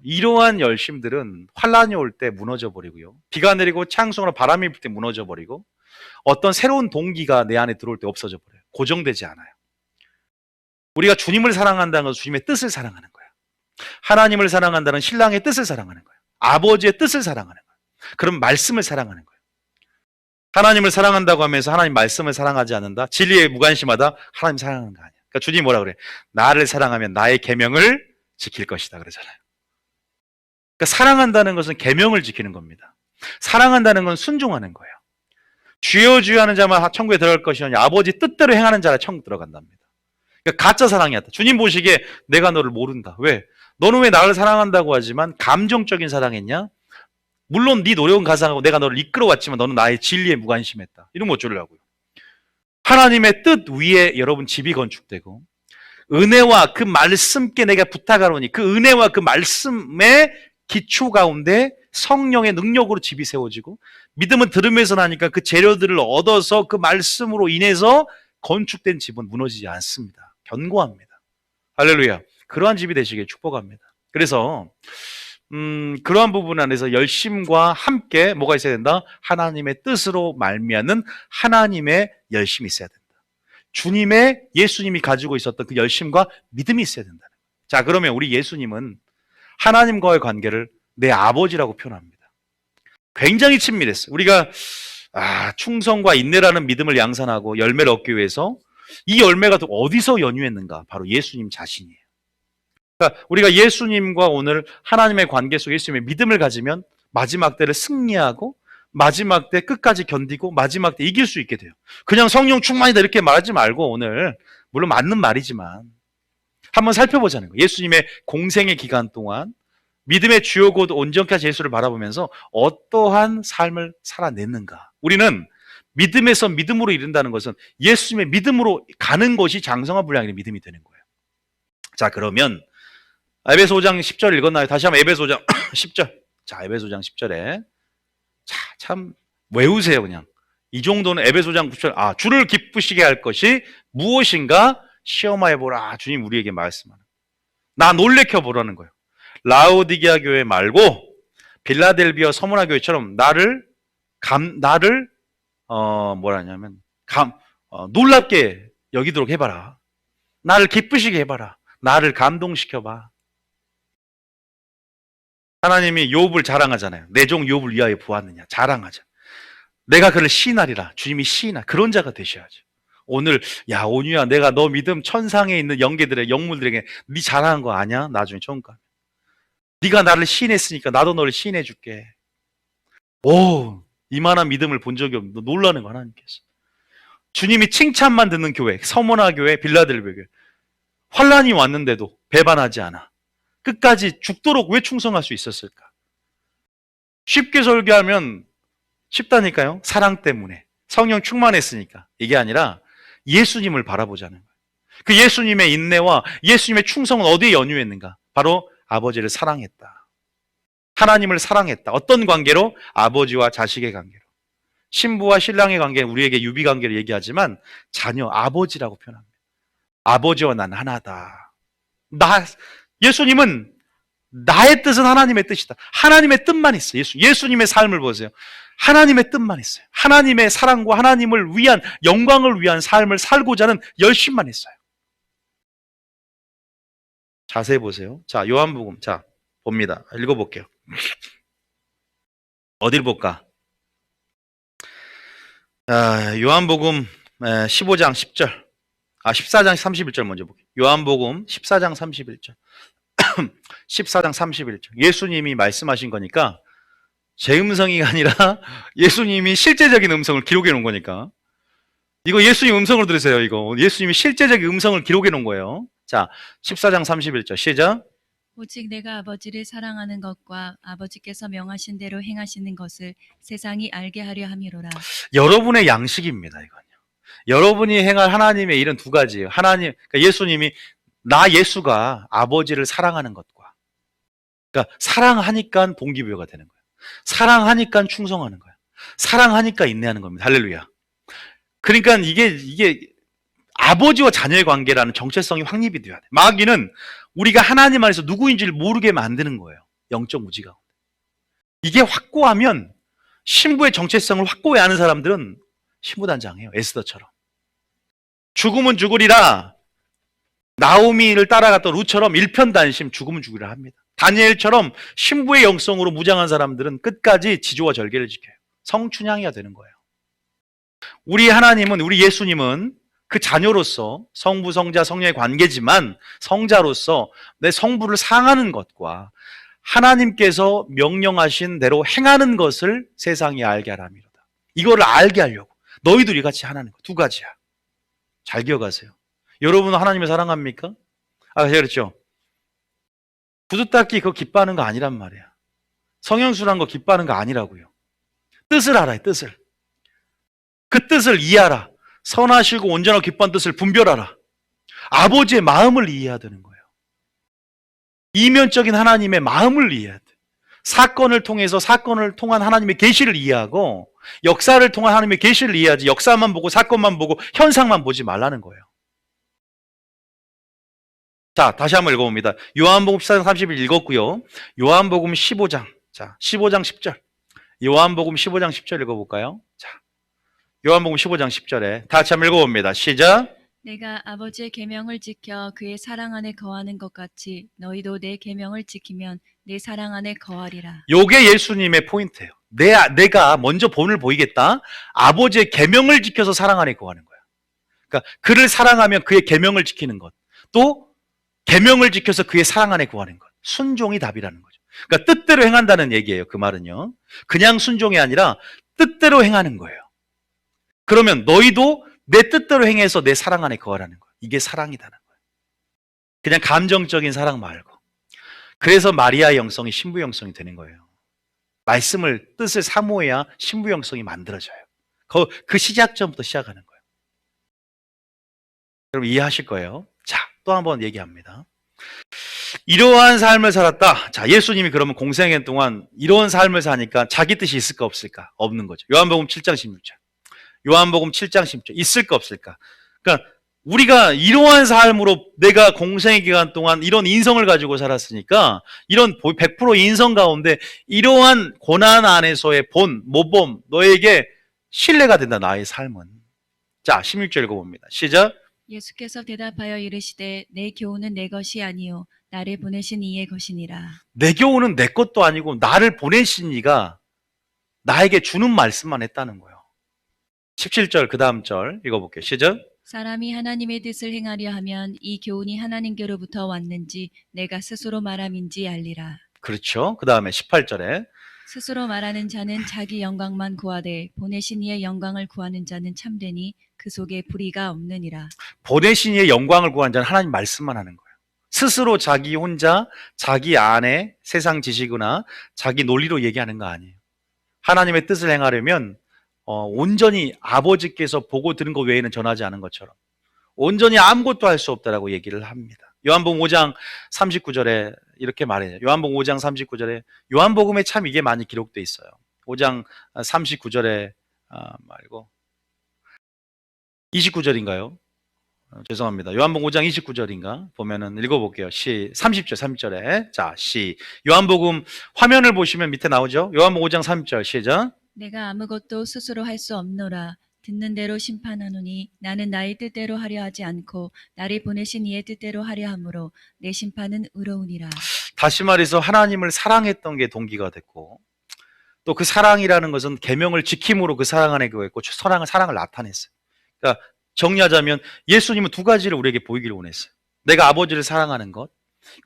이러한 열심들은 환란이 올 때 무너져 버리고요. 비가 내리고 창수나 바람이 불 때 무너져 버리고 어떤 새로운 동기가 내 안에 들어올 때 없어져 버려요. 고정되지 않아요. 우리가 주님을 사랑한다는 것은 주님의 뜻을 사랑하는 거예요. 하나님을 사랑한다는 신랑의 뜻을 사랑하는 거예요. 아버지의 뜻을 사랑하는 거예요. 그럼 말씀을 사랑하는 거예요. 하나님을 사랑한다고 하면서 하나님 말씀을 사랑하지 않는다? 진리에 무관심하다? 하나님 사랑하는 거 아니야. 그러니까 주님이 뭐라 그래? 나를 사랑하면 나의 계명을 지킬 것이다 그러잖아요. 그러니까 사랑한다는 것은 계명을 지키는 겁니다. 사랑한다는 건 순종하는 거예요. 주여 주여 하는 자만 천국에 들어갈 것이니 아버지 뜻대로 행하는 자라 천국 들어간답니다. 그러니까 가짜 사랑이었다. 주님 보시기에 내가 너를 모른다. 왜? 너는 왜 나를 사랑한다고 하지만 감정적인 사랑했냐? 물론 네 노력은 가상하고 내가 너를 이끌어왔지만 너는 나의 진리에 무관심했다. 이러면 어쩌려고요? 하나님의 뜻 위에 여러분 집이 건축되고 은혜와 그 말씀께 내가 부탁하노니 그 은혜와 그 말씀의 기초 가운데 성령의 능력으로 집이 세워지고 믿음은 들으면서 나니까 그 재료들을 얻어서 그 말씀으로 인해서 건축된 집은 무너지지 않습니다. 견고합니다. 할렐루야. 그러한 집이 되시길 축복합니다. 그래서 그러한 부분 안에서 열심과 함께 뭐가 있어야 된다? 하나님의 뜻으로 말미암는 하나님의 열심이 있어야 된다. 주님의 예수님이 가지고 있었던 그 열심과 믿음이 있어야 된다. 자, 그러면 우리 예수님은 하나님과의 관계를 내 아버지라고 표현합니다. 굉장히 친밀했어요. 우리가 충성과 인내라는 믿음을 양산하고 열매를 얻기 위해서 이 열매가 또 어디서 연유했는가? 바로 예수님 자신이에요. 그러니까 우리가 예수님과 오늘 하나님의 관계 속에 예수님의 믿음을 가지면 마지막 때를 승리하고 마지막 때 끝까지 견디고 마지막 때 이길 수 있게 돼요. 그냥 성령 충만이다 이렇게 말하지 말고 오늘 물론 맞는 말이지만 한번 살펴보자는 거예요. 예수님의 공생의 기간 동안 믿음의 주요 곧 온전케 하신 예수를 바라보면서 어떠한 삶을 살아냈는가. 우리는 믿음에서 믿음으로 이른다는 것은 예수님의 믿음으로 가는 것이 장성한 분량의 믿음이 되는 거예요. 자, 그러면 에베소 5장 10절 읽었나요? 다시 한번 에베소 5장 10절. 자, 에베소 5장 10절에 자, 참 외우세요 그냥. 이 정도는 에베소 5장 9절. 아, 주를 기쁘시게 할 것이 무엇인가 시험하여 보라. 주님 우리에게 말씀하는. 나 놀래켜 보라는 거예요. 라오디게아 교회 말고 빌라델비아 서문화 교회처럼 나를 놀랍게 여기도록 해봐라. 나를 기쁘시게 해봐라. 나를 감동시켜봐. 하나님이 욥을 자랑하잖아요. 내 종 욥을 위하여 보았느냐. 자랑하자. 내가 그를 시인하리라. 주님이 시인하. 그런 자가 되셔야죠. 오늘 야 온유야 내가 너 믿음 천상에 있는 영계들의 영물들에게 네 자랑한 거 아냐? 나중에 처음 가면. 네가 나를 시인했으니까 나도 너를 시인해 줄게. 오, 이만한 믿음을 본 적이 없는데 놀라는 거 하나님께서. 주님이 칭찬만 듣는 교회, 서머나 교회, 빌라델비아 교회. 환란이 왔는데도 배반하지 않아. 끝까지 죽도록 왜 충성할 수 있었을까? 쉽게 설교하면 쉽다니까요. 사랑 때문에. 성령 충만했으니까. 이게 아니라 예수님을 바라보자는 거예요. 그 예수님의 인내와 예수님의 충성은 어디에 연유했는가? 바로 아버지를 사랑했다. 하나님을 사랑했다. 어떤 관계로? 아버지와 자식의 관계로. 신부와 신랑의 관계는 우리에게 유비 관계를 얘기하지만 자녀, 아버지라고 표현합니다. 아버지와 난 하나다. 예수님은 나의 뜻은 하나님의 뜻이다. 하나님의 뜻만 있어요. 예수님의 삶을 보세요. 하나님의 뜻만 있어요. 하나님의 사랑과 하나님을 위한 영광을 위한 삶을 살고자 하는 열심만 했어요. 자세히 보세요. 자, 요한복음. 자, 봅니다. 읽어볼게요. 어딜 볼까? 요한복음 15장 10절. 14장 31절 먼저 볼게요. 요한복음 14장 31절. 14장 31절. 예수님이 말씀하신 거니까 제 음성이 아니라 예수님이 실제적인 음성을 기록해 놓은 거니까. 이거 예수님 음성으로 들으세요. 이거 예수님이 실제적인 음성을 기록해 놓은 거예요. 자, 14장 31절 시작. 오직 내가 아버지를 사랑하는 것과 아버지께서 명하신 대로 행하시는 것을 세상이 알게 하려 함이로라. 여러분의 양식입니다. 이건요. 여러분이 행할 하나님의 일은 두 가지예요. 하나님, 그러니까 예수님이 나 예수가 아버지를 사랑하는 것과, 그러니까 사랑하니까 동기부여가 되는 거예요. 사랑하니까 충성하는 거예요. 사랑하니까 인내하는 겁니다. 할렐루야. 그러니까 이게 아버지와 자녀의 관계라는 정체성이 확립이 돼야 돼. 마귀는 우리가 하나님 안에서 누구인지를 모르게 만드는 거예요. 영적 무지 가운데. 이게 확고하면 신부의 정체성을 확고히 아는 사람들은 신부단장해요. 에스더처럼. 죽으면 죽으리라. 나오미를 따라갔던 룻처럼 일편단심 죽으면 죽으리라 합니다. 다니엘처럼 신부의 영성으로 무장한 사람들은 끝까지 지조와 절개를 지켜요. 성춘향이가 되는 거예요. 우리 하나님은, 우리 예수님은 그 자녀로서 성부, 성자, 성령의 관계지만 성자로서 내 성부를 사랑하는 것과 하나님께서 명령하신 대로 행하는 것을 세상이 알게 하라 함이로다. 이거를 알게 하려고 너희들이 같이 하나는 거 두 가지야. 잘 기억하세요. 여러분은 하나님을 사랑합니까? 제가 그랬죠. 구두 닦기 그거 기뻐하는 거 아니란 말이야. 성형수란 거 기뻐하는 거 아니라고요. 뜻을 알아요. 뜻을. 그 뜻을 이해하라. 선하시고 온전하고 기뻐한 뜻을 분별하라. 아버지의 마음을 이해해야 되는 거예요. 이면적인 하나님의 마음을 이해해야 돼. 사건을 통해서 사건을 통한 하나님의 계시를 이해하고 역사를 통한 하나님의 계시를 이해하지 역사만 보고 사건만 보고 현상만 보지 말라는 거예요. 자, 다시 한번 읽어봅니다. 요한복음 14장 30일 읽었고요. 요한복음 15장. 자, 15장 10절. 요한복음 15장 10절 읽어볼까요? 자, 요한복음 15장 10절에 다 같이 한번 읽어봅니다. 시작. 내가 아버지의 계명을 지켜 그의 사랑 안에 거하는 것 같이 너희도 내 계명을 지키면 내 사랑 안에 거하리라. 요게 예수님의 포인트예요. 내가 먼저 본을 보이겠다. 아버지의 계명을 지켜서 사랑 안에 거하는 거야. 그러니까 그를 사랑하면 그의 계명을 지키는 것. 또 계명을 지켜서 그의 사랑 안에 거하는 것. 순종이 답이라는 거죠. 그러니까 뜻대로 행한다는 얘기예요. 그 말은요. 그냥 순종이 아니라 뜻대로 행하는 거예요. 그러면 너희도 내 뜻대로 행해서 내 사랑 안에 거하라는 거예요. 이게 사랑이라는 거예요. 그냥 감정적인 사랑 말고. 그래서 마리아의 영성이 신부 영성이 되는 거예요. 말씀을, 뜻을 사모해야 신부 영성이 만들어져요. 그 시작점부터 시작하는 거예요. 여러분 이해하실 거예요. 자, 또 한번 얘기합니다. 이러한 삶을 살았다. 자, 예수님이 그러면 공생애 동안 이런 삶을 사니까 자기 뜻이 있을까 없을까? 없는 거죠. 요한복음 7장 16절. 요한복음 7장 16절. 있을까 없을까? 그러니까 우리가 이러한 삶으로 내가 공생의 기간 동안 이런 인성을 가지고 살았으니까 이런 100% 인성 가운데 이러한 고난 안에서의 모범, 너에게 신뢰가 된다, 나의 삶은. 자, 16절 읽어봅니다. 시작. 예수께서 대답하여 이르시되 내 교훈은 내 것이 아니요 나를 보내신 이의 것이니라. 내 교훈은 내 것도 아니고 나를 보내신 이가 나에게 주는 말씀만 했다는 거예요. 17절 그 다음 절 읽어볼게요. 시작. 사람이 하나님의 뜻을 행하려 하면 이 교훈이 하나님께로부터 왔는지 내가 스스로 말함인지 알리라. 그렇죠. 그 다음에 18절에 스스로 말하는 자는 자기 영광만 구하되 보내신 이의 영광을 구하는 자는 참되니 그 속에 불의가 없느니라. 보내신 이의 영광을 구하는 자는 하나님 말씀만 하는 거예요. 스스로 자기 혼자 자기 안에 세상 지식이나 자기 논리로 얘기하는 거 아니에요. 하나님의 뜻을 행하려면 온전히 아버지께서 보고 들은 것 외에는 전하지 않은 것처럼 온전히 아무것도 할 수 없다라고 얘기를 합니다. 요한복음 5장 39절에 이렇게 말해요. 요한복음 5장 39절에 요한복음에 참 이게 많이 기록되어 있어요. 5장 39절에 말고 29절인가요? 죄송합니다. 요한복음 5장 29절인가? 보면은 읽어볼게요. 30절에. 자, 요한복음 화면을 보시면 밑에 나오죠? 요한복음 5장 30절 시작. 내가 아무것도 스스로 할 수 없노라. 듣는 대로 심판하노니 나는 나의 뜻대로 하려 하지 않고 나를 보내신 이의 뜻대로 하려 함으로 내 심판은 의로우니라. 다시 말해서 하나님을 사랑했던 게 동기가 됐고 또 그 사랑이라는 것은 계명을 지킴으로 그 사랑 안에 그거였고 사랑을 나타냈어요. 그러니까 정리하자면 예수님은 두 가지를 우리에게 보이기를 원했어요. 내가 아버지를 사랑하는 것,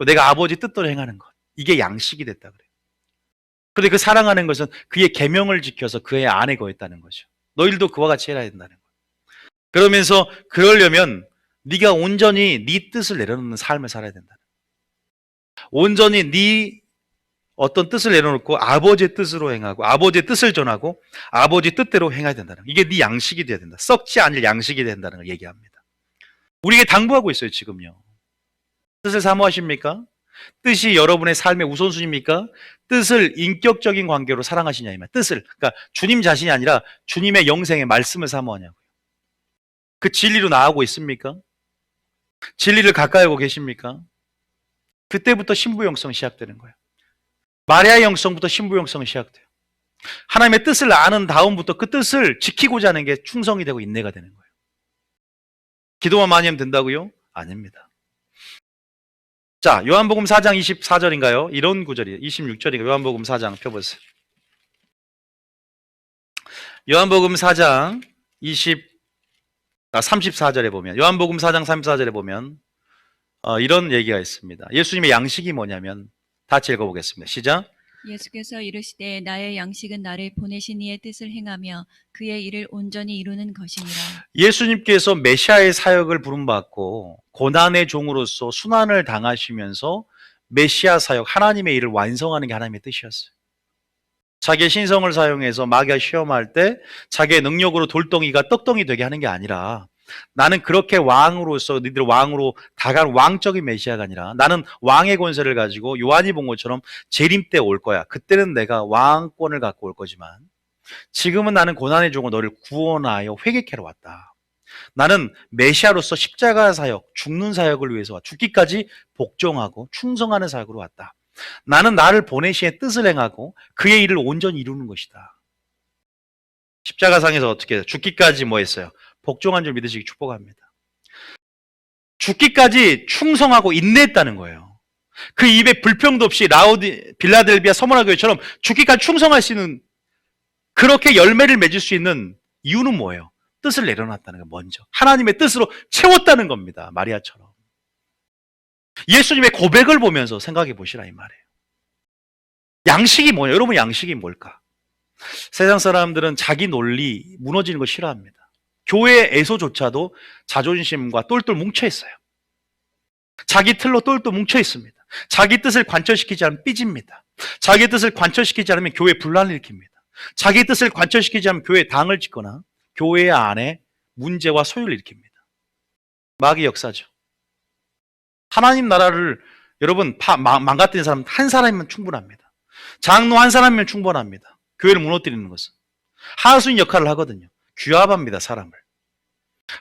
내가 아버지 뜻대로 행하는 것. 이게 양식이 됐다 그래요. 그런데 그 사랑하는 것은 그의 계명을 지켜서 그의 안에 거했다는 거죠. 너희들도 그와 같이 해야 된다는 거예요. 그러면서 그러려면 네가 온전히 네 뜻을 내려놓는 삶을 살아야 된다. 온전히 네 어떤 뜻을 내려놓고 아버지의 뜻으로 행하고 아버지의 뜻을 전하고 아버지 뜻대로 행해야 된다는 거예요. 이게 네 양식이 돼야 된다. 썩지 않을 양식이 된다는 걸 얘기합니다. 우리에게 당부하고 있어요. 지금요. 뜻을 사모하십니까? 뜻이 여러분의 삶의 우선순위입니까? 뜻을 인격적인 관계로 사랑하시냐 이 말. 뜻을, 그러니까 주님 자신이 아니라 주님의 영생의 말씀을 사모하냐고요. 그 진리로 나아가고 있습니까? 진리를 가까이 하고 계십니까? 그때부터 신부 영성이 시작되는 거예요. 마리아의 영성부터 신부 영성이 시작돼요. 하나님의 뜻을 아는 다음부터 그 뜻을 지키고자 하는 게 충성이 되고 인내가 되는 거예요. 기도만 많이 하면 된다고요? 아닙니다. 자, 요한복음 4장 24절인가요? 이런 구절이에요. 26절인가요? 요한복음 4장 펴보세요. 요한복음 4장 34절에 보면 요한복음 4장 34절에 보면 이런 얘기가 있습니다. 예수님의 양식이 뭐냐면 같이 읽어보겠습니다. 시작. 예수께서 이르시되 나의 양식은 나를 보내신 이의 뜻을 행하며 그의 일을 온전히 이루는 것이니라. 예수님께서 메시아의 사역을 부름받고 고난의 종으로서 순환을 당하시면서 메시아 사역, 하나님의 일을 완성하는 게 하나님의 뜻이었어요. 자기의 신성을 사용해서 마귀가 시험할 때 자기의 능력으로 돌덩이가 떡덩이 되게 하는 게 아니라 나는 그렇게 왕으로서 너희들 왕으로 다가간 왕적인 메시아가 아니라 나는 왕의 권세를 가지고 요한이 본 것처럼 재림 때 올 거야. 그때는 내가 왕권을 갖고 올 거지만 지금은 나는 고난의 종으로 너를 구원하여 회개케 하러 왔다. 나는 메시아로서 십자가 사역, 죽는 사역을 위해서 죽기까지 복종하고 충성하는 사역으로 왔다. 나는 나를 보내시의 뜻을 행하고 그의 일을 온전히 이루는 것이다. 십자가상에서 어떻게 해요? 죽기까지 뭐 했어요? 복종한 줄 믿으시기 축복합니다. 죽기까지 충성하고 인내했다는 거예요. 그 입에 불평도 없이 빌라델비아 서머나 교회처럼 죽기까지 충성할 수 있는 그렇게 열매를 맺을 수 있는 이유는 뭐예요? 뜻을 내려놨다는 거예요. 먼저 하나님의 뜻으로 채웠다는 겁니다. 마리아처럼. 예수님의 고백을 보면서 생각해 보시라 이 말이에요. 양식이 뭐냐? 여러분 양식이 뭘까? 세상 사람들은 자기 논리 무너지는 거 싫어합니다. 교회에서조차도 자존심과 똘똘 뭉쳐 있어요. 자기 틀로 똘똘 뭉쳐 있습니다. 자기 뜻을 관철시키지 않으면 삐집니다. 자기 뜻을 관철시키지 않으면 교회 분란을 일으킵니다. 자기 뜻을 관철시키지 않으면 교회에 당을 짓거나 교회 안에 문제와 소유를 일으킵니다. 마귀의 역사죠. 하나님 나라를 여러분 망가뜨리는 사람 한 사람이면 충분합니다. 장로 한 사람이면 충분합니다. 교회를 무너뜨리는 것은 하수인 역할을 하거든요. 규합합니다. 사람을.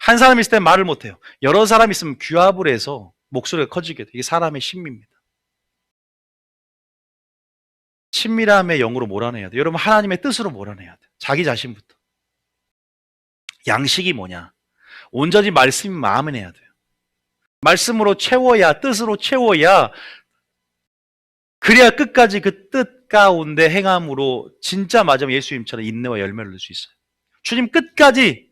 한 사람 있을 때 말을 못해요. 여러 사람 있으면 규합을 해서 목소리가 커지게 돼요. 이게 사람의 심미입니다. 친밀함의 영으로 몰아내야 돼요. 여러분 하나님의 뜻으로 몰아내야 돼요. 자기 자신부터. 양식이 뭐냐? 온전히 말씀이 마음에 내야 돼요. 말씀으로 채워야, 뜻으로 채워야, 그래야 끝까지 그 뜻 가운데 행함으로 진짜 맞으면 예수님처럼 인내와 열매를 얻을 수 있어요. 주님 끝까지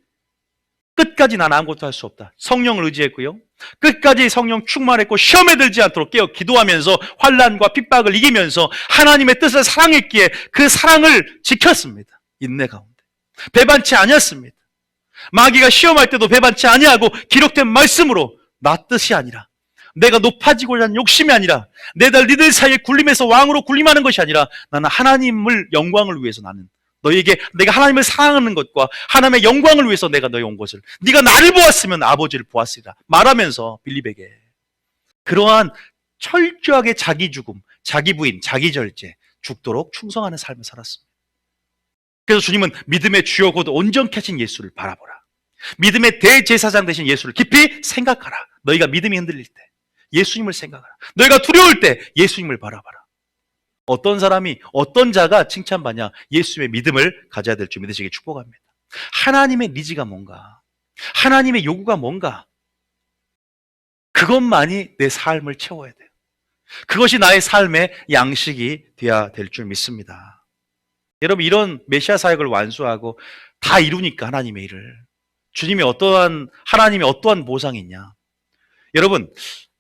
난 아무것도 할 수 없다. 성령을 의지했고요. 끝까지 성령 충만했고 시험에 들지 않도록 깨어 기도하면서 환난과 핍박을 이기면서 하나님의 뜻을 사랑했기에 그 사랑을 지켰습니다. 인내 가운데. 배반치 아니었습니다. 마귀가 시험할 때도 배반치 아니하고 기록된 말씀으로 나 뜻이 아니라 내가 높아지고자 하는 욕심이 아니라 니들 사이에 굴림에서 왕으로 굴림하는 것이 아니라 나는 하나님을 영광을 위해서 나는 너에게 내가 하나님을 사랑하는 것과 하나님의 영광을 위해서 내가 너에 온 것을 네가 나를 보았으면 아버지를 보았으리라 말하면서 빌립에게 그러한 철저하게 자기 죽음, 자기 부인, 자기 절제 죽도록 충성하는 삶을 살았습니다. 그래서 주님은 믿음의 주요 곧 온전케 하신 예수를 바라보라. 믿음의 대제사장 되신 예수를 깊이 생각하라. 너희가 믿음이 흔들릴 때 예수님을 생각하라. 너희가 두려울 때 예수님을 바라봐라. 어떤 사람이 어떤 자가 칭찬받냐? 예수의 믿음을 가져야 될 줄 믿으시기 축복합니다. 하나님의 니즈가 뭔가? 하나님의 요구가 뭔가? 그것만이 내 삶을 채워야 돼요. 그것이 나의 삶의 양식이 되어야 될 줄 믿습니다. 여러분 이런 메시아 사역을 완수하고 다 이루니까 하나님의 일을 하나님의 어떠한 보상이 있냐? 여러분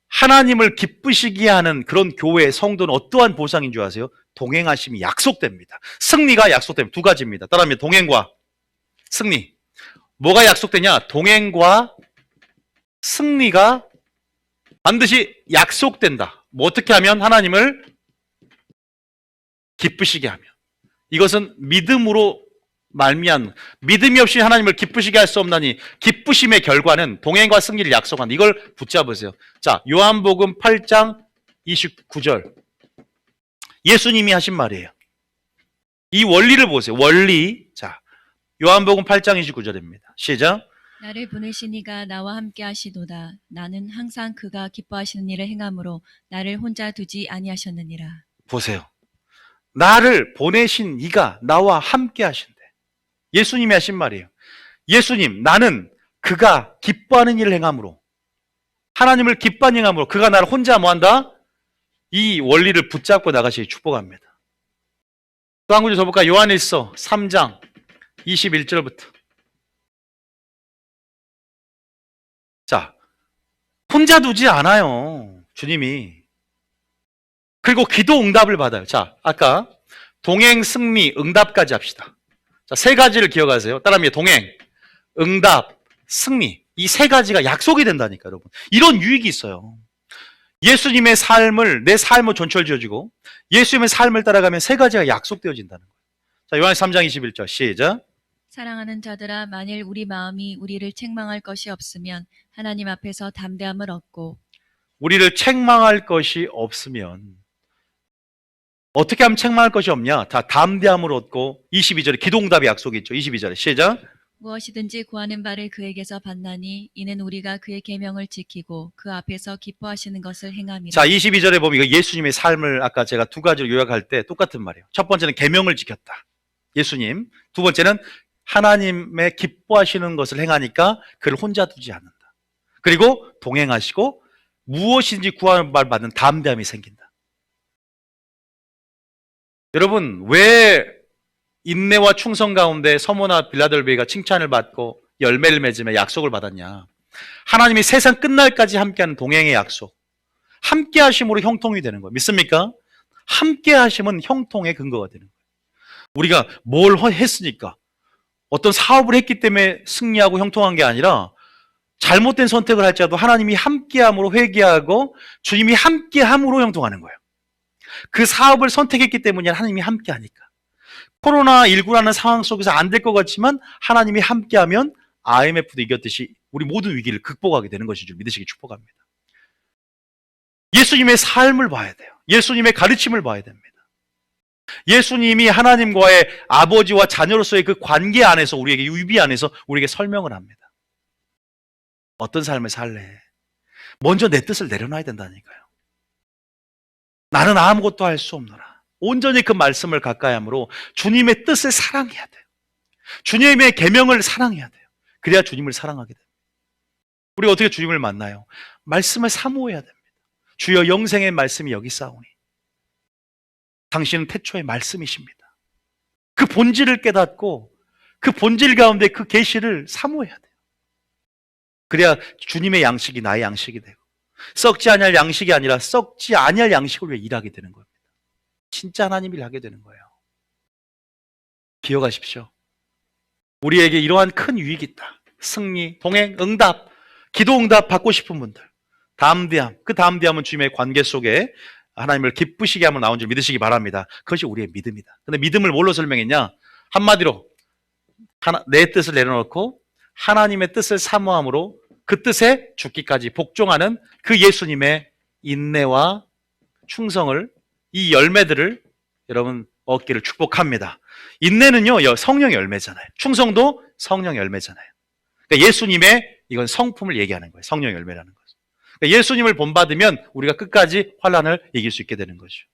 하나님을 기쁘시게 하는 그런 교회 성도는 어떠한 보상인 줄 아세요? 동행하심이 약속됩니다. 승리가 약속됩니다. 두 가지입니다. 따라하면 동행과 승리. 뭐가 약속되냐? 동행과 승리가 반드시 약속된다. 뭐 어떻게 하면? 하나님을 기쁘시게 하면. 이것은 믿음으로 말미암 믿음이 없이 하나님을 기쁘시게 할 수 없나니 기쁘심의 결과는 동행과 승리를 약속한다. 이걸 붙잡으세요. 자, 요한복음 8장 29절 예수님이 하신 말이에요. 이 원리를 보세요. 원리. 자, 요한복음 8장 29절입니다. 시작. 나를 보내신 이가 나와 함께 하시도다. 나는 항상 그가 기뻐하시는 일을 행함으로 나를 혼자 두지 아니하셨느니라. 보세요. 나를 보내신 이가 나와 함께 하신대. 예수님이 하신 말이에요. 예수님, 나는 그가 기뻐하는 일을 행함으로 하나님을 기뻐하는 행함으로 그가 나를 혼자 뭐한다? 이 원리를 붙잡고 나가시기 축복합니다. 또 한 구절 더 볼까요? 요한일서 3장 21절부터. 자, 혼자 두지 않아요. 주님이. 그리고 기도 응답을 받아요. 자, 아까 동행, 승리, 응답까지 합시다. 자, 세 가지를 기억하세요. 따라하면 동행, 응답, 승리. 이 세 가지가 약속이 된다니까, 여러분. 이런 유익이 있어요. 예수님의 삶을, 내 삶을 전철 지어지고 예수님의 삶을 따라가면 세 가지가 약속되어진다는 거예요. 자, 요한 3장 21절 시작. 사랑하는 자들아, 만일 우리 마음이 우리를 책망할 것이 없으면 하나님 앞에서 담대함을 얻고 우리를 책망할 것이 없으면 어떻게 하면 책망할 것이 없냐? 다 담대함을 얻고 22절에 기도응답의 약속이 있죠. 22절에 시작. 무엇이든지 구하는 바를 그에게서 받나니 이는 우리가 그의 계명을 지키고 그 앞에서 기뻐하시는 것을 행함이라. 자, 22절에 보면 이거 예수님의 삶을 아까 제가 두 가지로 요약할 때 똑같은 말이에요. 첫 번째는 계명을 지켰다. 예수님. 두 번째는 하나님의 기뻐하시는 것을 행하니까 그를 혼자 두지 않는다. 그리고 동행하시고 무엇인지 구하는 말 받는 담대함이 생긴다. 여러분, 왜 인내와 충성 가운데 서모나 빌라델비가 칭찬을 받고 열매를 맺으며 약속을 받았냐? 하나님이 세상 끝날까지 함께하는 동행의 약속, 함께 하심으로 형통이 되는 거예요. 믿습니까? 함께 하심은 형통의 근거가 되는 거예요. 우리가 뭘 했으니까, 어떤 사업을 했기 때문에 승리하고 형통한 게 아니라 잘못된 선택을 할지라도 하나님이 함께함으로 회개하고 주님이 함께함으로 형통하는 거예요. 그 사업을 선택했기 때문에 하나님이 함께하니까. 코로나19라는 상황 속에서 안 될 것 같지만 하나님이 함께하면 IMF도 이겼듯이 우리 모든 위기를 극복하게 되는 것인 줄 믿으시기 축복합니다. 예수님의 삶을 봐야 돼요. 예수님의 가르침을 봐야 됩니다. 예수님이 하나님과의 아버지와 자녀로서의 그 관계 안에서 우리에게 유비 안에서 우리에게 설명을 합니다. 어떤 삶을 살래? 먼저 내 뜻을 내려놔야 된다니까요. 나는 아무것도 할 수 없노라. 온전히 그 말씀을 가까이 함으로 주님의 뜻을 사랑해야 돼요. 주님의 계명을 사랑해야 돼요. 그래야 주님을 사랑하게 됩니다. 우리가 어떻게 주님을 만나요? 말씀을 사모해야 됩니다. 주여 영생의 말씀이 여기 싸우니 당신은 태초의 말씀이십니다. 그 본질을 깨닫고 그 본질 가운데 그 계시를 사모해야 돼요. 그래야 주님의 양식이 나의 양식이 되고 썩지 아니할 양식이 아니라 썩지 아니할 양식을 위해 일하게 되는 겁니다. 진짜 하나님 일 하게 되는 거예요. 기억하십시오. 우리에게 이러한 큰 유익이 있다. 승리, 동행, 응답, 기도 응답 받고 싶은 분들, 담대함, 그 담대함은 주님의 관계 속에 하나님을 기쁘시게 함을 나온 줄 믿으시기 바랍니다. 그것이 우리의 믿음이다. 근데 믿음을 뭘로 설명했냐? 한마디로 내 뜻을 내려놓고 하나님의 뜻을 사모함으로 그 뜻에 죽기까지 복종하는 그 예수님의 인내와 충성을, 이 열매들을 여러분 얻기를 축복합니다. 인내는요 성령의 열매잖아요. 충성도 성령의 열매잖아요. 그러니까 예수님의 이건 성품을 얘기하는 거예요. 성령의 열매라는 거죠. 그러니까 예수님을 본받으면 우리가 끝까지 환난을 이길 수 있게 되는 거죠.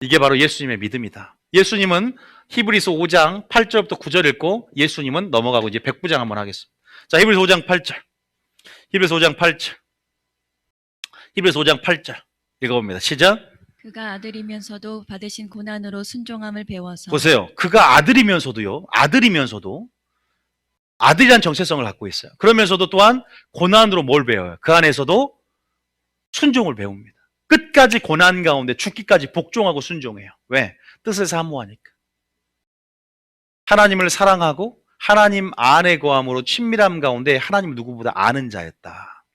이게 바로 예수님의 믿음이다. 예수님은 히브리서 5장 8절부터 9절 읽고 예수님은 넘어가고 이제 백부장 한번 하겠습니다. 자, 히브리서 5장 8절. 히브리서 5장 8절. 히브리서 5장 8절 읽어봅니다. 시작. 그가 아들이면서도 받으신 고난으로 순종함을 배워서. 보세요. 그가 아들이면서도요. 아들이란 정체성을 갖고 있어요. 그러면서도 또한 고난으로 뭘 배워요? 그 안에서도 순종을 배웁니다. 끝까지 고난 가운데 죽기까지 복종하고 순종해요. 왜? 뜻을 사모하니까. 하나님을 사랑하고 하나님 안에 거함으로 친밀함 가운데 하나님을 누구보다 아는 자였다.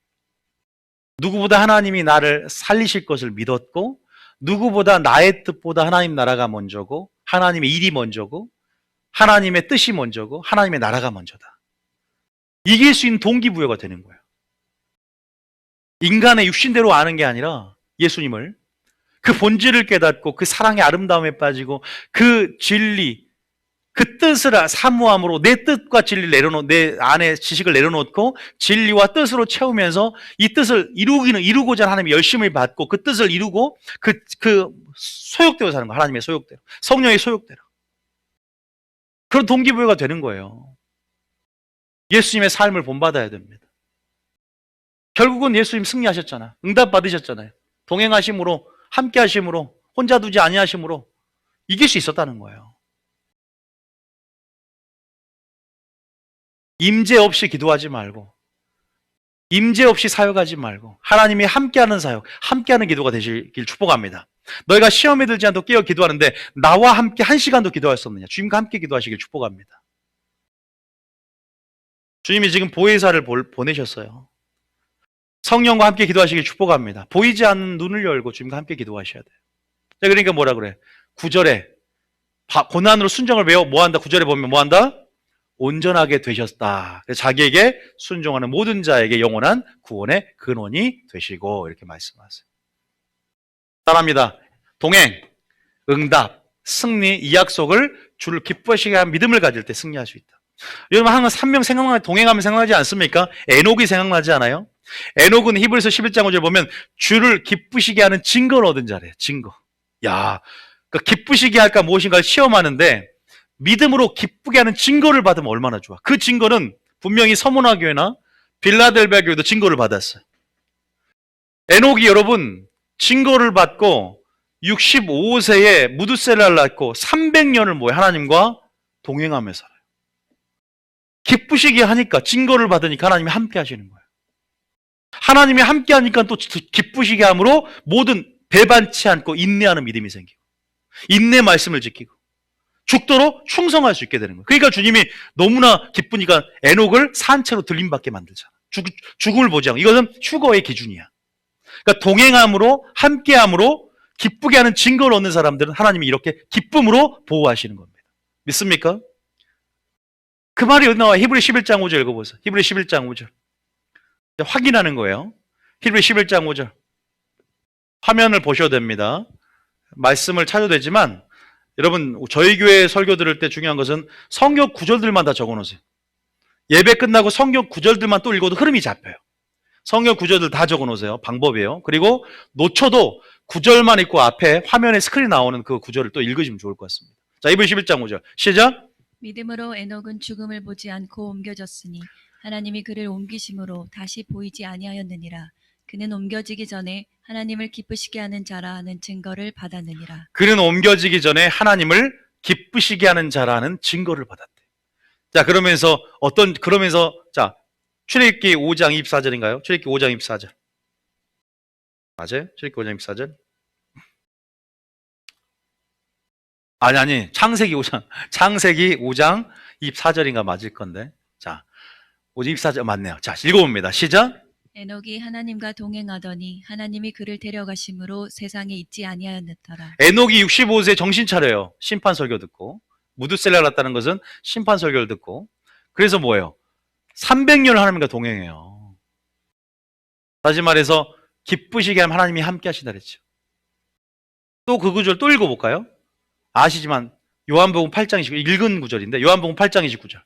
누구보다 하나님이 나를 살리실 것을 믿었고 누구보다 나의 뜻보다 하나님 나라가 먼저고 하나님의 일이 먼저고 하나님의 뜻이 먼저고 하나님의 나라가 먼저다. 이길 수 있는 동기부여가 되는 거예요. 인간의 육신대로 아는 게 아니라 예수님을 그 본질을 깨닫고 그 사랑의 아름다움에 빠지고 그 진리, 그 뜻을 사모함으로 내 뜻과 진리를 내 안에 지식을 내려놓고 진리와 뜻으로 채우면서 이 뜻을 이루고자 하나님의 열심을 받고 그 뜻을 이루고 그 소욕대로 사는 거, 하나님의 소욕대로, 성령의 소욕대로. 그런 동기부여가 되는 거예요. 예수님의 삶을 본받아야 됩니다. 결국은 예수님 승리하셨잖아. 응답 받으셨잖아요. 동행하심으로, 함께 하심으로, 혼자 두지 아니하심으로 이길 수 있었다는 거예요. 임재 없이 기도하지 말고 임재 없이 사역하지 말고 하나님이 함께하는 사역, 함께하는 기도가 되시길 축복합니다. 너희가 시험에 들지 않도록 깨어 기도하는데 나와 함께 1시간도 기도할 수 없느냐? 주님과 함께 기도하시길 축복합니다. 주님이 지금 보혜사를 보내셨어요. 성령과 함께 기도하시길 축복합니다. 보이지 않는 눈을 열고 주님과 함께 기도하셔야 돼요. 그러니까 뭐라 그래? 9절에 고난으로 순종을 배워 뭐한다? 9절에 보면 뭐한다? 온전하게 되셨다. 자기에게 순종하는 모든 자에게 영원한 구원의 근원이 되시고 이렇게 말씀하세요. 따라합니다. 동행, 응답, 승리, 이 약속을 주를 기뻐하시게 한 믿음을 가질 때 승리할 수 있다. 여러분 항상 3명 동행하면 생각나지 않습니까? 에녹이 생각나지 않아요? 에녹은 히브리서 11장 5절 보면 주를 기쁘시게 하는 증거를 얻은 자래요. 증거. 야, 기쁘시게 할까 무엇인가를 시험하는데 믿음으로 기쁘게 하는 증거를 받으면 얼마나 좋아. 그 증거는 분명히 서문화 교회나 빌라델비아 교회도 증거를 받았어요. 에녹이 여러분 증거를 받고 65세에 무드셀라를 낳고 300년을 하나님과 동행하며 살아요. 기쁘시게 하니까, 증거를 받으니까 하나님이 함께 하시는 거예요. 하나님이 함께 하니까 또 기쁘시게 함으로 모든 배반치 않고 인내하는 믿음이 생기고 인내 말씀을 지키고 죽도록 충성할 수 있게 되는 거예요. 그러니까 주님이 너무나 기쁘니까 에녹을 산채로 들림받게 만들잖아. 죽음을 보지 않고. 이것은 휴거의 기준이야. 그러니까 동행함으로 함께함으로 기쁘게 하는 증거를 얻는 사람들은 하나님이 이렇게 기쁨으로 보호하시는 겁니다. 믿습니까? 그 말이 어디 나와요? 히브리 11장 5절 읽어보세요. 히브리 11장 5절. 확인하는 거예요. 히브리 11장 5절. 화면을 보셔도 됩니다. 말씀을 찾아도 되지만 여러분 저희 교회 설교 들을 때 중요한 것은 성경 구절들만 다 적어놓으세요. 예배 끝나고 성경 구절들만 또 읽어도 흐름이 잡혀요. 성경 구절들 다 적어놓으세요. 방법이에요. 그리고 놓쳐도 구절만 읽고 앞에 화면에 스크린 나오는 그 구절을 또 읽으시면 좋을 것 같습니다. 자, 히브리 11장 5절 시작. 믿음으로 에녹은 죽음을 보지 않고 옮겨졌으니 하나님이 그를 옮기심으로 다시 보이지 아니하였느니라. 그는 옮겨지기 전에 하나님을 기쁘시게 하는 자라 하는 증거를 받았느니라. 그는 옮겨지기 전에 하나님을 기쁘시게 하는 자라는 증거를 받았대. 자, 그러면서 자, 출애굽기 5장 24절인가요? 출애굽기 5장 24절. 맞아요? 출애굽기 5장 24절. 아니, 창세기 5장 24절인가 맞을 건데. 자, 5장 24절 맞네요. 자, 읽어봅니다. 시작. 에녹이 하나님과 동행하더니 하나님이 그를 데려가심으로 세상에 있지 아니하였느더라. 에녹이 65세 정신 차려요. 심판 설교 듣고. 무드셀라 났다는 것은 심판 설교를 듣고. 그래서 뭐예요? 300년을 하나님과 동행해요. 다시 말해서 기쁘시게 하면 하나님이 함께 하시다 그랬죠. 또 그 구절 또 읽어볼까요? 아시지만 요한복음 8장 29절 읽은 구절인데 요한복음 8장 29절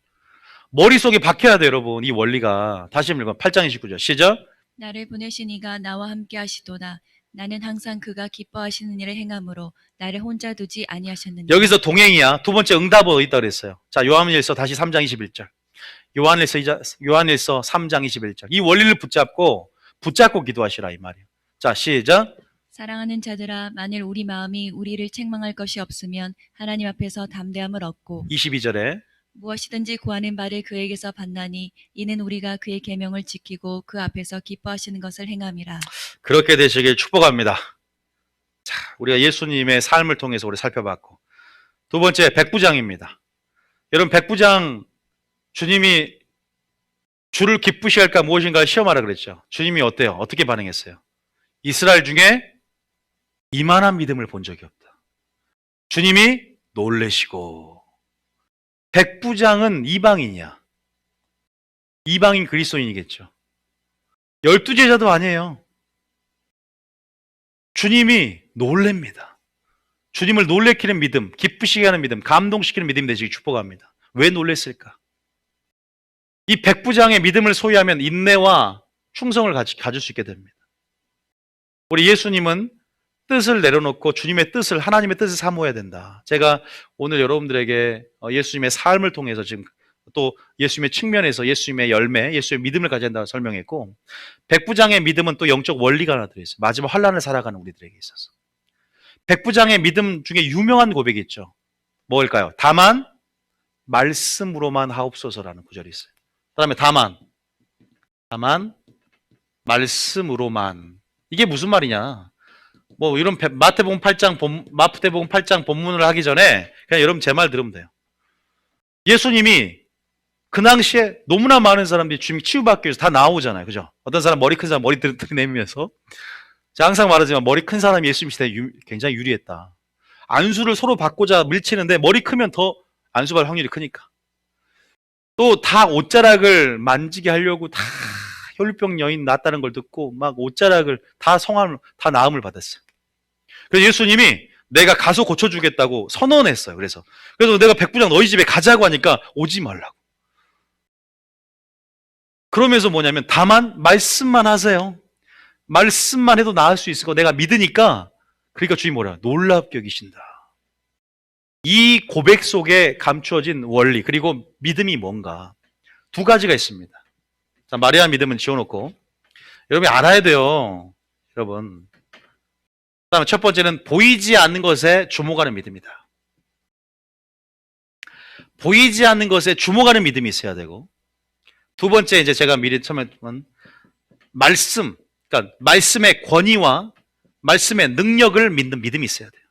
머릿속에 박혀야 돼요 여러분. 이 원리가. 다시 한번 읽어 8장 29절 시작. 나를 보내신 이가 나와 함께 하시도다. 나는 항상 그가 기뻐하시는 일을 행함으로 나를 혼자 두지 아니하셨느니라. 여기서 동행이야. 두 번째 응답어 있다 그랬어요. 자, 요한일서 다시 3장 21절. 요한일서 3장 21절. 이 원리를 붙잡고 기도하시라 이 말이에요. 자, 시작. 사랑하는 자들아, 만일 우리 마음이 우리를 책망할 것이 없으면 하나님 앞에서 담대함을 얻고 22절에 무엇이든지 구하는 바를 그에게서 받나니 이는 우리가 그의 계명을 지키고 그 앞에서 기뻐하시는 것을 행함이라. 그렇게 되시길 축복합니다. 자, 우리가 예수님의 삶을 통해서 우리 살펴봤고 두 번째 백부장입니다. 여러분 백부장 주님이 주를 기쁘시게 할까 무엇인가 시험하라 그랬죠. 주님이 어때요? 어떻게 반응했어요? 이스라엘 중에 이만한 믿음을 본 적이 없다. 주님이 놀래시고 백부장은 이방인이야. 이방인 그리스도인이겠죠. 12제자도 아니에요. 주님이 놀랍니다. 주님을 놀래키는 믿음, 기쁘시게 하는 믿음, 감동시키는 믿음이 되시기 축복합니다. 왜 놀랬을까? 이 백부장의 믿음을 소유하면 인내와 충성을 가질 수 있게 됩니다. 우리 예수님은 뜻을 내려놓고 주님의 뜻을, 하나님의 뜻을 사모해야 된다. 제가 오늘 여러분들에게 예수님의 삶을 통해서 지금 또 예수님의 측면에서 예수님의 열매, 예수님의 믿음을 가져야 된다고 설명했고 백부장의 믿음은 또 영적 원리가 하나 들어있어요. 마지막 환난을 살아가는 우리들에게 있어서. 백부장의 믿음 중에 유명한 고백이 있죠. 뭘까요? 다만 말씀으로만 하옵소서라는 구절이 있어요. 그 다음에 다만 말씀으로만. 이게 무슨 말이냐? 뭐 이런 마태복음 8장 본문을 하기 전에 그냥 여러분 제 말 들으면 돼요. 예수님이 그 당시에 너무나 많은 사람들이 주님 치유받기 위해서 다 나오잖아요. 그죠? 어떤 사람 머리 큰 사람 머리 들이내면서 제가 항상 말하지만 머리 큰 사람이 예수님 시대에 굉장히 유리했다. 안수를 서로 받고자 밀치는데 머리 크면 더 안수 받을 확률이 크니까. 또 다 옷자락을 만지게 하려고 다 혈류병 여인 낳았다는 걸 듣고 막 옷자락을 다 다 나음을 받았어요. 그래서 예수님이 내가 가서 고쳐주겠다고 선언했어요. 그래서 내가 백부장 너희 집에 가자고 하니까 오지 말라고. 그러면서 뭐냐면 다만 말씀만 하세요. 말씀만 해도 나을 수 있을 거 내가 믿으니까. 그러니까 주님 뭐라? 놀랍게 여기신다. 이 고백 속에 감추어진 원리 그리고 믿음이 뭔가 두 가지가 있습니다. 자, 마리아 믿음은 지워놓고 여러분이 알아야 돼요. 여러분. 그다음에 첫 번째는 보이지 않는 것에 주목하는 믿음이다. 보이지 않는 것에 주목하는 믿음이 있어야 되고 두 번째 이제 제가 미리 처음에 말씀, 그러니까 말씀의 권위와 말씀의 능력을 믿는 믿음이 있어야 돼요.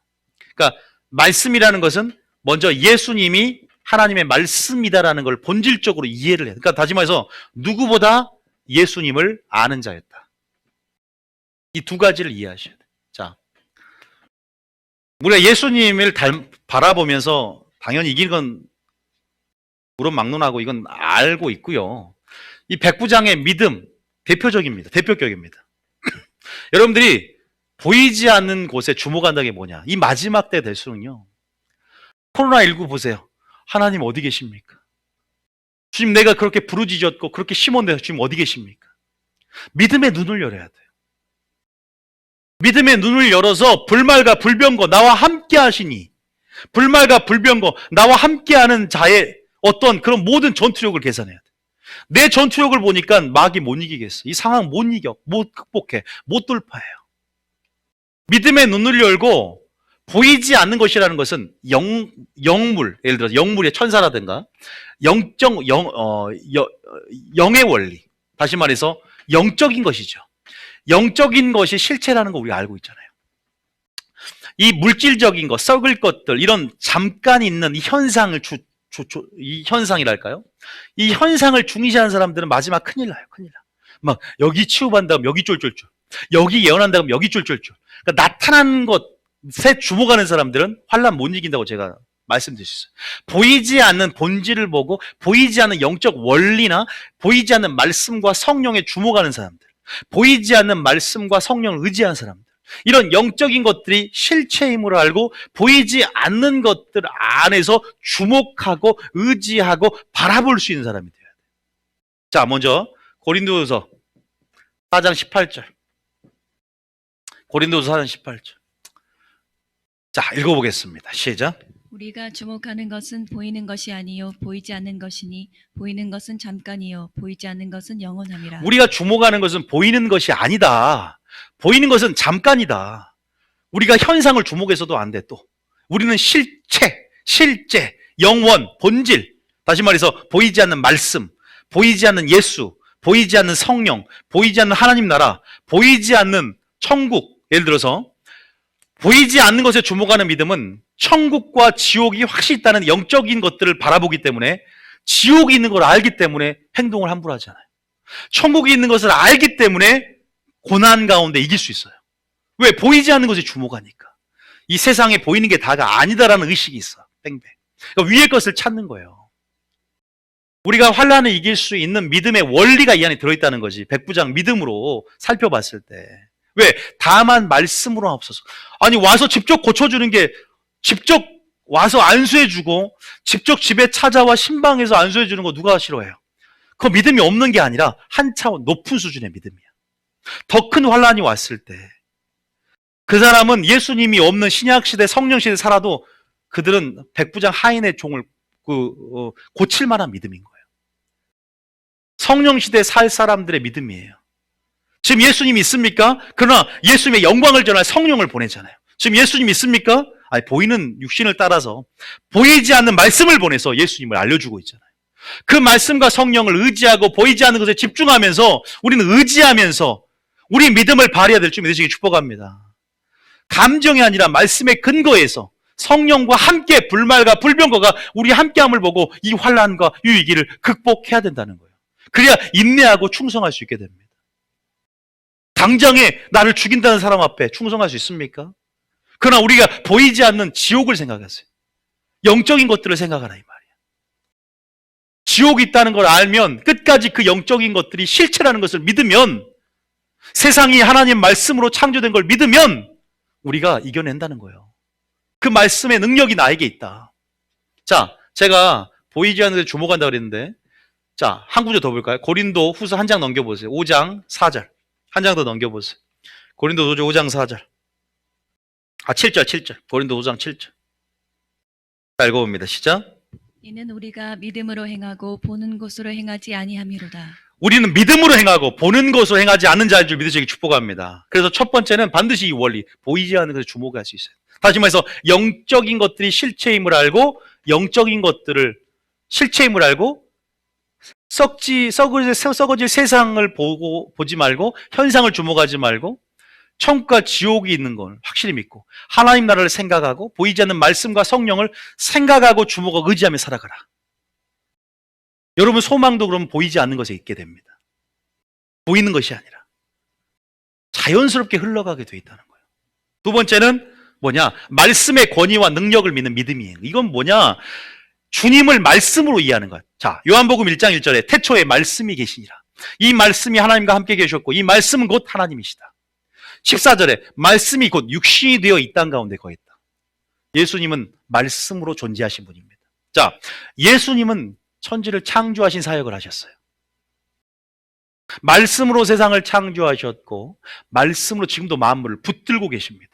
그러니까 말씀이라는 것은 먼저 예수님이 하나님의 말씀이다라는 걸 본질적으로 이해를 해요. 그러니까 다시 말해서 누구보다 예수님을 아는 자였다. 이 두 가지를 이해하셔야 돼요. 자, 우리가 예수님을 바라보면서 당연히 이건 무릎막론하고 이건 알고 있고요. 이 백부장의 믿음 대표적입니다. 대표격입니다. 여러분들이 보이지 않는 곳에 주목한다는 게 뭐냐? 이 마지막 때 될수록요. 코로나19 보세요. 하나님 어디 계십니까? 주님 내가 그렇게 부르짖었고 그렇게 심었는데 주님 어디 계십니까? 믿음의 눈을 열어야 돼요. 믿음의 눈을 열어서 불말과 불병거 나와 함께 하시니 불말과 불병거 나와 함께하는 자의 어떤 그런 모든 전투력을 계산해야 돼. 내 전투력을 보니까 마귀 못 이기겠어. 이 상황 못 이겨, 못 극복해, 못 돌파해요. 믿음의 눈을 열고 보이지 않는 것이라는 것은 영물, 예를 들어서 영물의 천사라든가 영의 원리, 다시 말해서 영적인 것이죠. 영적인 것이 실체라는 거 우리가 알고 있잖아요. 이 물질적인 것, 썩을 것들, 이런 잠깐 있는 이 현상을 이 현상이랄까요? 이 현상을 중시하는 사람들은 마지막 큰일 나요. 큰일 나. 막 여기 치유받는다면 여기 쫄쫄쫄, 여기 예언한다면 여기 쫄쫄쫄. 그러니까 나타난 것에 주목하는 사람들은 환난 못 이긴다고 제가 말씀드렸어요. 보이지 않는 본질을 보고 보이지 않는 영적 원리나 보이지 않는 말씀과 성령에 주목하는 사람들, 보이지 않는 말씀과 성령을 의지하는 사람들, 이런 영적인 것들이 실체임을 알고 보이지 않는 것들 안에서 주목하고 의지하고 바라볼 수 있는 사람이 되어야 돼요. 자, 먼저 고린도후서 4장 18절. 고린도후서 4장 18절. 자, 읽어보겠습니다. 시작. 우리가 주목하는 것은 보이는 것이 아니요 보이지 않는 것이니 보이는 것은 잠깐이요 보이지 않는 것은 영원함이라. 우리가 주목하는 것은 보이는 것이 아니다. 보이는 것은 잠깐이다. 우리가 현상을 주목해서도 안 돼. 또 우리는 실제, 영원, 본질, 다시 말해서 보이지 않는 말씀, 보이지 않는 예수, 보이지 않는 성령, 보이지 않는 하나님 나라, 보이지 않는 천국. 예를 들어서 보이지 않는 것에 주목하는 믿음은 천국과 지옥이 확실히 있다는 영적인 것들을 바라보기 때문에, 지옥이 있는 걸 알기 때문에 행동을 함부로 하잖아요. 천국이 있는 것을 알기 때문에 고난 가운데 이길 수 있어요. 왜? 보이지 않는 것에 주목하니까. 이 세상에 보이는 게 다가 아니다라는 의식이 있어. 뺑뺑. 그러니까 위의 것을 찾는 거예요. 우리가 환난을 이길 수 있는 믿음의 원리가 이 안에 들어있다는 거지. 백부장 믿음으로 살펴봤을 때. 왜? 다만 말씀으로 없어서. 아니 와서 직접 고쳐주는 게, 직접 와서 안수해주고 직접 집에 찾아와 신방에서 안수해주는 거 누가 싫어해요? 그 믿음이 없는 게 아니라 한 차원 높은 수준의 믿음이야. 더 큰 환난이 왔을 때 그 사람은 예수님이 없는 신약시대 성령시대 살아도 그들은 백부장 하인의 종을 고칠 만한 믿음인 거예요. 성령시대 살 사람들의 믿음이에요. 지금 예수님이 있습니까? 그러나 예수님의 영광을 전할 성령을 보내잖아요. 지금 예수님이 있습니까? 아니, 보이는 육신을 따라서 보이지 않는 말씀을 보내서 예수님을 알려주고 있잖아요. 그 말씀과 성령을 의지하고 보이지 않는 것에 집중하면서 우리는 의지하면서 우리 믿음을 발휘해야 될 줄 믿으시기 축복합니다. 감정이 아니라 말씀의 근거에서 성령과 함께 불말과 불병거가 우리 함께함을 보고 이 환난과 이 위기를 극복해야 된다는 거예요. 그래야 인내하고 충성할 수 있게 됩니다. 당장에 나를 죽인다는 사람 앞에 충성할 수 있습니까? 그러나 우리가 보이지 않는 지옥을 생각하세요. 영적인 것들을 생각하라 이 말이에요. 지옥이 있다는 걸 알면, 끝까지 그 영적인 것들이 실체라는 것을 믿으면, 세상이 하나님 말씀으로 창조된 걸 믿으면 우리가 이겨낸다는 거예요. 그 말씀의 능력이 나에게 있다. 자, 제가 보이지 않는 데 주목한다고 그랬는데, 자, 한 구절 더 볼까요? 고린도 후서 한 장 넘겨보세요. 5장 4절. 한 장 더 넘겨보세요. 고린도 5장 4절. 7절. 고린도 5장 7절. 자, 읽어봅니다. 시작. 이는 우리가 믿음으로 행하고 보는 것으로 행하지 아니함이로다. 우리는 믿음으로 행하고 보는 것으로 행하지 않는 자인 줄 믿으시기 축복합니다. 그래서 첫 번째는 반드시 이 원리, 보이지 않는 것에 주목할 수 있어요. 다시 말해서 영적인 것들이 실체임을 알고, 영적인 것들을 실체임을 알고 썩어질 세상을 보지 말고, 현상을 주목하지 말고, 천국과 지옥이 있는 걸 확실히 믿고, 하나님 나라를 생각하고, 보이지 않는 말씀과 성령을 생각하고 주목하고 의지하며 살아가라. 여러분 소망도 그러면 보이지 않는 것에 있게 됩니다. 보이는 것이 아니라 자연스럽게 흘러가게 돼 있다는 거예요. 두 번째는 뭐냐? 말씀의 권위와 능력을 믿는 믿음이에요. 이건 뭐냐? 주님을 말씀으로 이해하는 거예요. 자, 요한복음 1장 1절에 태초에 말씀이 계시니라. 이 말씀이 하나님과 함께 계셨고 이 말씀은 곧 하나님이시다. 14절에 말씀이 곧 육신이 되어 이 땅 가운데 거했다. 예수님은 말씀으로 존재하신 분입니다. 자, 예수님은 천지를 창조하신 사역을 하셨어요. 말씀으로 세상을 창조하셨고 말씀으로 지금도 만물을 붙들고 계십니다.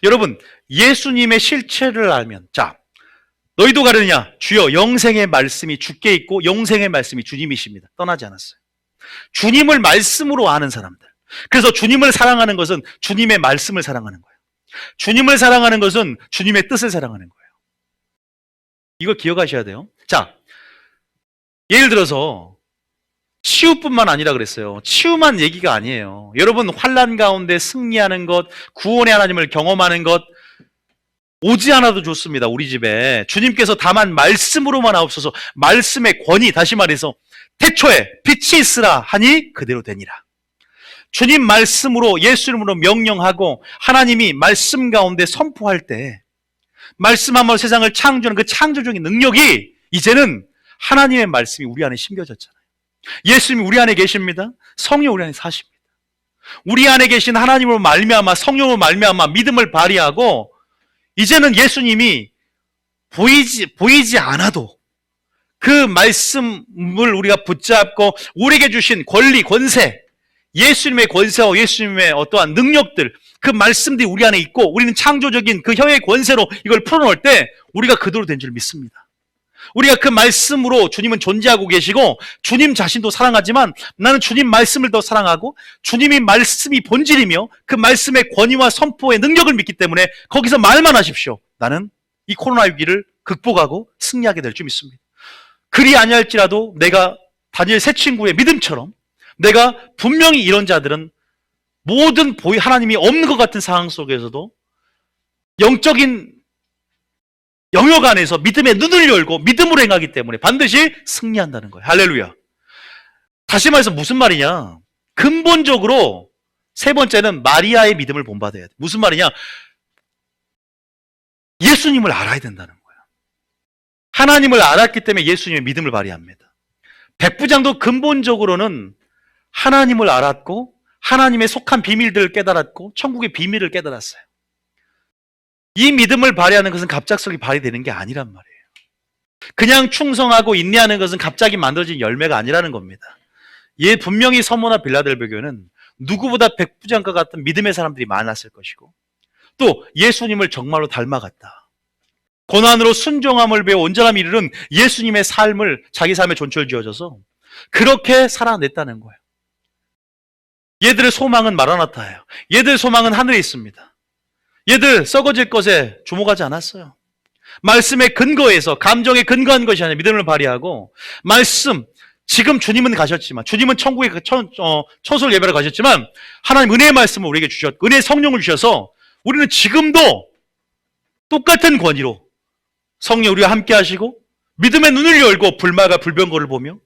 여러분, 예수님의 실체를 알면, 자, 너희도 가르냐? 주여 영생의 말씀이 주께 있고 영생의 말씀이 주님이십니다. 떠나지 않았어요. 주님을 말씀으로 아는 사람들. 그래서 주님을 사랑하는 것은 주님의 말씀을 사랑하는 거예요. 주님을 사랑하는 것은 주님의 뜻을 사랑하는 거예요. 이걸 기억하셔야 돼요. 자, 예를 들어서 치유뿐만 아니라 그랬어요. 치유만 얘기가 아니에요. 여러분, 환난 가운데 승리하는 것, 구원의 하나님을 경험하는 것, 오지 않아도 좋습니다. 우리 집에 주님께서 다만 말씀으로만 하옵소서. 말씀의 권위, 다시 말해서 태초에 빛이 있으라 하니 그대로 되니라. 주님 말씀으로, 예수 이름으로 명령하고 하나님이 말씀 가운데 선포할 때 말씀 한번 세상을 창조하는 그 창조적인 능력이 이제는 하나님의 말씀이 우리 안에 심겨졌잖아요. 예수님이 우리 안에 계십니다. 성령 우리 안에 사십니다. 우리 안에 계신 하나님으로 말미암아, 성령으로 말미암아 믿음을 발휘하고 이제는 예수님이 보이지 않아도 그 말씀을 우리가 붙잡고 우리에게 주신 권리, 권세, 예수님의 권세와 예수님의 어떠한 능력들, 그 말씀들이 우리 안에 있고 우리는 창조적인 그 혀의 권세로 이걸 풀어놓을 때 우리가 그대로 된 줄 믿습니다. 우리가 그 말씀으로 주님은 존재하고 계시고 주님 자신도 사랑하지만 나는 주님 말씀을 더 사랑하고 주님이 말씀이 본질이며 그 말씀의 권위와 선포의 능력을 믿기 때문에 거기서 말만 하십시오. 나는 이 코로나 위기를 극복하고 승리하게 될 줄 믿습니다. 그리 아니할지라도 내가 다니엘 새 친구의 믿음처럼 내가 분명히 이런 자들은 모든 하나님이 없는 것 같은 상황 속에서도 영적인 영역 안에서 믿음의 눈을 열고 믿음으로 행하기 때문에 반드시 승리한다는 거예요. 할렐루야. 다시 말해서 무슨 말이냐? 근본적으로 세 번째는 마리아의 믿음을 본받아야 돼. 무슨 말이냐? 예수님을 알아야 된다는 거예요. 하나님을 알았기 때문에 예수님의 믿음을 발휘합니다. 백부장도 근본적으로는 하나님을 알았고 하나님의 속한 비밀들을 깨달았고 천국의 비밀을 깨달았어요. 이 믿음을 발휘하는 것은 갑작스럽게 발휘되는 게 아니란 말이에요. 그냥 충성하고 인내하는 것은 갑자기 만들어진 열매가 아니라는 겁니다. 분명히 서모나 빌라델베 교회는 누구보다 백부장과 같은 믿음의 사람들이 많았을 것이고 또 예수님을 정말로 닮아갔다. 고난으로 순종함을 배워 온전함 이르는 예수님의 삶을 자기 삶에 존철지어져서 그렇게 살아냈다는 거예요. 얘들의 소망은 마라나타예요. 얘들의 소망은 하늘에 있습니다. 얘들 썩어질 것에 주목하지 않았어요. 말씀의 근거에서 감정에 근거한 것이 아니라 믿음을 발휘하고 말씀, 지금 주님은 가셨지만 주님은 천국에 천설 예배를 가셨지만 하나님 은혜의 말씀을 우리에게 주셨고 은혜의 성령을 주셔서 우리는 지금도 똑같은 권위로 성령 우리와 함께 하시고 믿음의 눈을 열고 불마가 불병거를 보며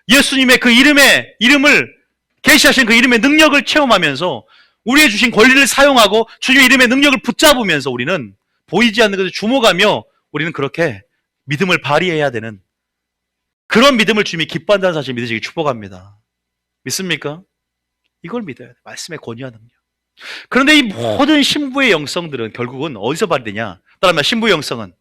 예수님의 그 이름을 계시하신 그 이름의 능력을 체험하면서 우리의 주신 권리를 사용하고 주님의 이름의 능력을 붙잡으면서 우리는 보이지 않는 것을 주목하며 우리는 그렇게 믿음을 발휘해야 되는 그런 믿음을 주님이 기뻐한다는 사실 믿으시기 축복합니다. 믿습니까? 이걸 믿어야 돼. 말씀의 권위와 능력. 그런데 이 모든 신부의 영성들은 결국은 어디서 발휘되냐? 따라하면 신부의 영성은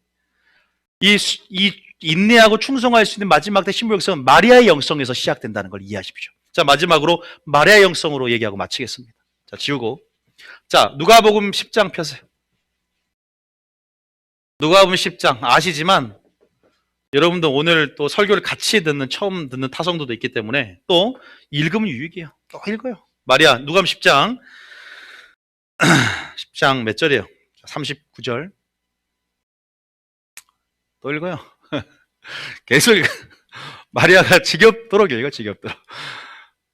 이 인내하고 충성할 수 있는 마지막 때 신부의 영성은 마리아의 영성에서 시작된다는 걸 이해하십시오. 자, 마지막으로 마리아의 영성으로 얘기하고 마치겠습니다. 자, 지우고. 자, 누가복음 10장 펴세요. 누가복음 10장 아시지만 여러분도 오늘 또 설교를 같이 처음 듣는 타성도도 있기 때문에 또 읽으면 유익이에요. 또 읽어요. 마리아, 누가복음 10장 10장 몇 절이에요? 39절. 또 읽어요. 계속 읽어요. 마리아가 지겹도록 읽어, 지겹도록.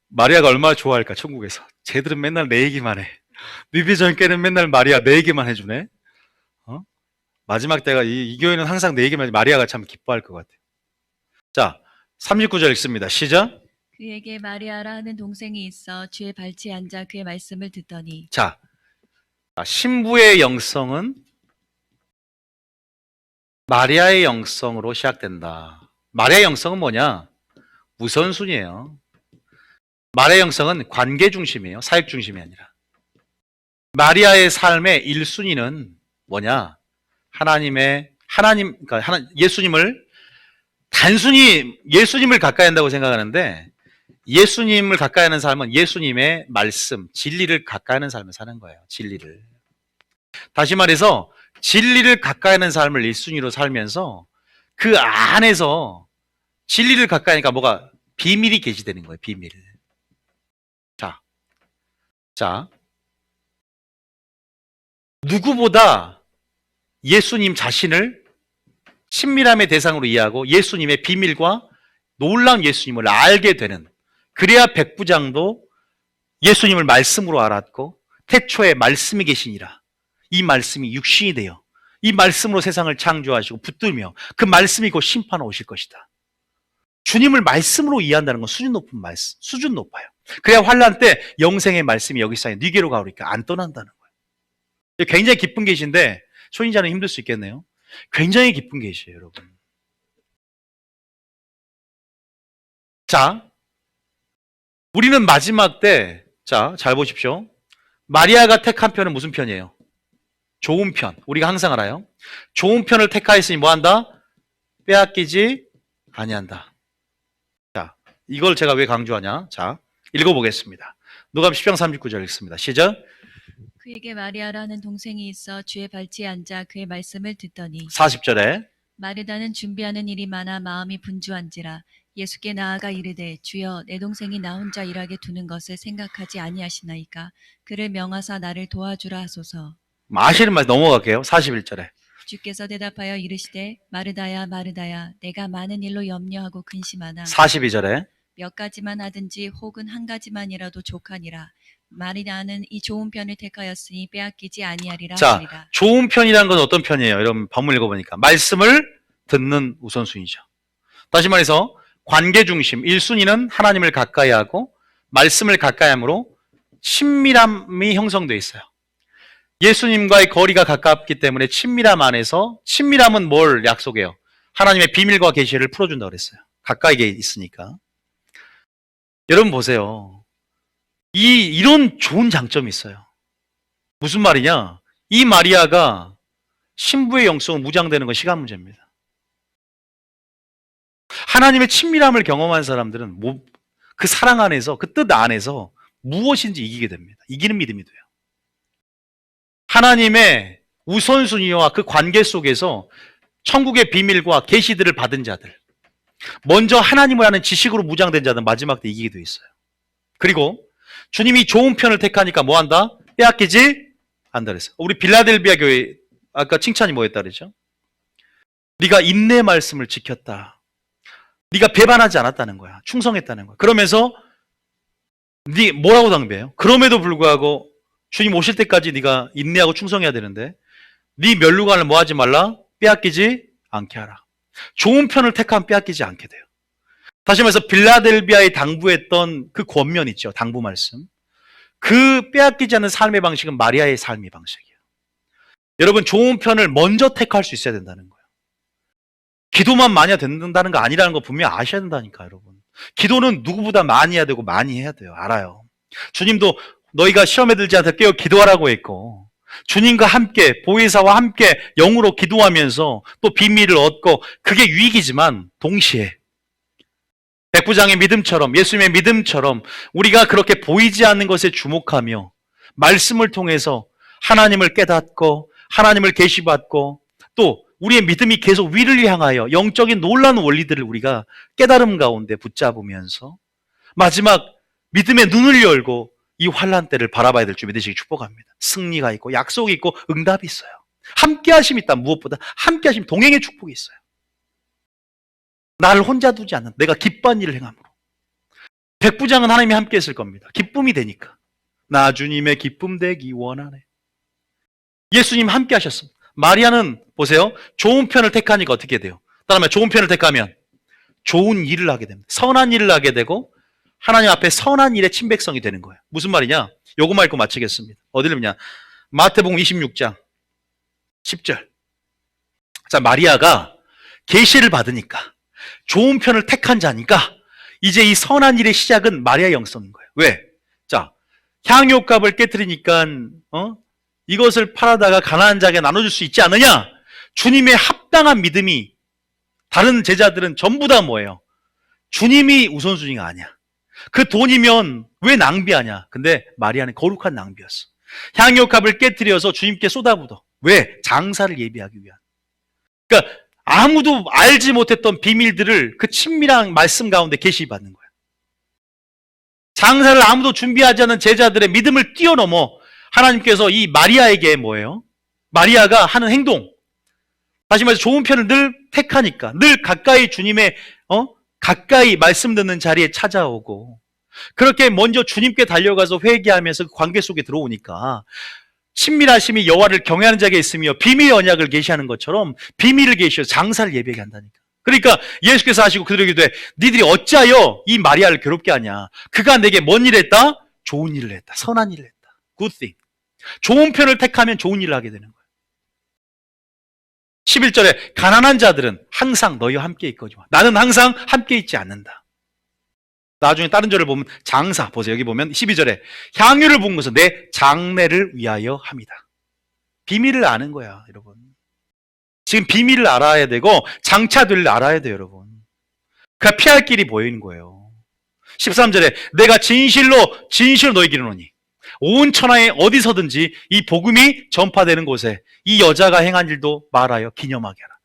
마리아가 얼마나 좋아할까, 천국에서. 쟤들은 맨날 내 얘기만 해. 미비전께는 맨날 마리아 내 얘기만 해주네. 어? 마지막 때가 이 교회는 항상 내 얘기만 해. 마리아가 참 기뻐할 것 같아요. 자, 39절 읽습니다. 시작. 그에게 마리아라 하는 동생이 있어 주의 발치에 앉아 그의 말씀을 듣더니 자, 신부의 영성은 마리아의 영성으로 시작된다. 마리아의 영성은 뭐냐? 우선순위예요. 마리아의 영성은 관계 중심이에요. 사역 중심이 아니라. 마리아의 삶의 1순위는 뭐냐? 그러니까 예수님을 단순히 예수님을 가까이 한다고 생각하는데, 예수님을 가까이 하는 삶은 예수님의 말씀, 진리를 가까이 하는 삶을 사는 거예요. 진리를. 다시 말해서 진리를 가까이 하는 삶을 1순위로 살면서 그 안에서 진리를 가까이 하니까 뭐가 비밀이 계시되는 거예요. 비밀. 자, 누구보다 예수님 자신을 친밀함의 대상으로 이해하고 예수님의 비밀과 놀라운 예수님을 알게 되는, 그래야 백부장도 예수님을 말씀으로 알았고 태초에 말씀이 계시니라. 이 말씀이 육신이 되어 이 말씀으로 세상을 창조하시고 붙들며 그 말씀이 곧 심판에 오실 것이다. 주님을 말씀으로 이해한다는 건 수준 높은 말씀, 수준 높아요. 그래야 환난 때 영생의 말씀이 여기 쌓여 네게로 가오리까 안 떠난다는 거예요. 굉장히 기쁜 계시인데 초인자는 힘들 수 있겠네요. 굉장히 기쁜 계시예요, 여러분. 자, 우리는 마지막 때, 자, 잘 보십시오. 마리아가 택한 편은 무슨 편이에요? 좋은 편. 우리가 항상 알아요. 좋은 편을 택하였으니 뭐한다? 빼앗기지 아니한다. 자, 이걸 제가 왜 강조하냐? 자, 읽어보겠습니다. 누가복음 10장 39절 읽습니다. 시작. 그에게 마리아라는 동생이 있어 주의 발치에 앉아 그의 말씀을 듣더니 40절에 마르다는 준비하는 일이 많아 마음이 분주한지라 예수께 나아가 이르되 주여 내 동생이 나 혼자 일하게 두는 것을 생각하지 아니하시나이까 그를 명하사 나를 도와주라 하소서. 아시는 말 넘어갈게요. 41절에 주께서 대답하여 이르시되 마르다야 마르다야 내가 많은 일로 염려하고 근심하나 42절에 몇 가지만 하든지 혹은 한 가지만이라도 족하니라. 마리아는 이 좋은 편을 택하였으니 빼앗기지 아니하리라 하시리라. 자, 좋은 편이라는 건 어떤 편이에요? 여러분 본문 읽어보니까 말씀을 듣는 우선순위죠. 다시 말해서 관계 중심 1순위는 하나님을 가까이 하고 말씀을 가까이 함으로 친밀함이 형성되어 있어요. 예수님과의 거리가 가깝기 때문에 친밀함 안에서, 친밀함은 뭘 약속해요? 하나님의 비밀과 계시를 풀어준다고 그랬어요. 가까이 있으니까. 여러분 보세요. 이런 좋은 장점이 있어요. 무슨 말이냐? 이 마리아가 신부의 영성으로 무장되는 건 시간 문제입니다. 하나님의 친밀함을 경험한 사람들은 그 사랑 안에서, 그 뜻 안에서 무엇인지 이기게 됩니다. 이기는 믿음이 돼요. 하나님의 우선순위와 그 관계 속에서 천국의 비밀과 계시들을 받은 자들, 먼저 하나님을 아는 지식으로 무장된 자들은 마지막 때 이기게 돼 있어요. 그리고 주님이 좋은 편을 택하니까 뭐 한다? 빼앗기지 않는다 그랬어요. 우리 빌라델비아 교회 아까 칭찬이 뭐였다 그랬죠? 네가 인내 말씀을 지켰다. 네가 배반하지 않았다는 거야. 충성했다는 거야. 그러면서 네 뭐라고 당배해요? 그럼에도 불구하고 주님 오실 때까지 네가 인내하고 충성해야 되는데 네 멸류관을 뭐 하지 말라? 빼앗기지 않게 하라. 좋은 편을 택하면 빼앗기지 않게 돼요. 다시 말해서 빌라델비아에 당부했던 그 권면 있죠. 당부 말씀. 그 빼앗기지 않는 삶의 방식은 마리아의 삶의 방식이에요. 여러분 좋은 편을 먼저 택할 수 있어야 된다는 거예요. 기도만 많이 해야 된다는 거 아니라는 거 분명히 아셔야 된다니까 여러분. 기도는 누구보다 많이 해야 되고 많이 해야 돼요. 알아요. 주님도 너희가 시험에 들지 않도록 깨어 기도하라고 했고 주님과 함께 보혜사와 함께 영으로 기도하면서 또 비밀을 얻고 그게 유익이지만 동시에 백부장의 믿음처럼 예수님의 믿음처럼 우리가 그렇게 보이지 않는 것에 주목하며 말씀을 통해서 하나님을 깨닫고 하나님을 계시받고 또 우리의 믿음이 계속 위를 향하여 영적인 놀라운 원리들을 우리가 깨달음 가운데 붙잡으면서 마지막 믿음의 눈을 열고 이 환난 때를 바라봐야 될 줄 믿으시기 축복합니다. 승리가 있고 약속이 있고 응답이 있어요. 함께 하심이 있다. 무엇보다 함께 하심 동행의 축복이 있어요. 나를 혼자 두지 않는 내가 기뻐한 일을 행함으로. 백부장은 하나님이 함께 했을 겁니다. 기쁨이 되니까. 나 주님의 기쁨 되기 원하네. 예수님 함께 하셨습니다. 마리아는 보세요. 좋은 편을 택하니까 어떻게 돼요? 따라하면 좋은 편을 택하면 좋은 일을 하게 됩니다. 선한 일을 하게 되고 하나님 앞에 선한 일의 친백성이 되는 거예요. 무슨 말이냐? 요것만 읽고 마치겠습니다. 어디를 보냐? 마태복음 26장 10절. 자, 마리아가 계시를 받으니까 좋은 편을 택한 자니까 이제 이 선한 일의 시작은 마리아의 영성인 거예요. 왜? 자, 향유값을 깨뜨리니까 이것을 팔아다가 가난한 자에게 나눠줄 수 있지 않느냐? 주님의 합당한 믿음이 다른 제자들은 전부 다 뭐예요? 주님이 우선순위가 아니야. 그 돈이면 왜 낭비하냐? 근데 마리아는 거룩한 낭비였어. 향유값을 깨뜨려서 주님께 쏟아부어. 왜? 장사를 예비하기 위한. 그러니까 아무도 알지 못했던 비밀들을 그 친밀한 말씀 가운데 계시받는 거야. 장사를 아무도 준비하지 않은 제자들의 믿음을 뛰어넘어 하나님께서 이 마리아에게 뭐예요? 마리아가 하는 행동. 다시 말해서 좋은 편을 늘 택하니까 늘 가까이 주님의 가까이 말씀 듣는 자리에 찾아오고 그렇게 먼저 주님께 달려가서 회개하면서 그 관계 속에 들어오니까 친밀하심이 여호와를 경외하는 자에게 있으며 비밀 언약을 계시하는 것처럼 비밀을 계시어 장사를 예비하게 한다니까. 그러니까 예수께서 하시고 그들에게 이르되 니들이 어찌하여 이 마리아를 괴롭게 하냐? 그가 내게 뭔 일을 했다? 좋은 일을 했다. 선한 일을 했다. Good thing. 좋은 편을 택하면 좋은 일을 하게 되는 거예요. 11절에 가난한 자들은 항상 너희와 함께 있거니와 나는 항상 함께 있지 않는다. 나중에 다른 절을 보면 장사, 보세요. 여기 보면 12절에 향유를 부은 것은 내 장래를 위하여 함이다. 비밀을 아는 거야, 여러분. 지금 비밀을 알아야 되고 장차들을 알아야 돼요, 여러분. 그러니까 피할 길이 보이는 거예요. 13절에 내가 진실로 너에게 이르노니 온 천하에 어디서든지 이 복음이 전파되는 곳에 이 여자가 행한 일도 말하여 기념하게 하라.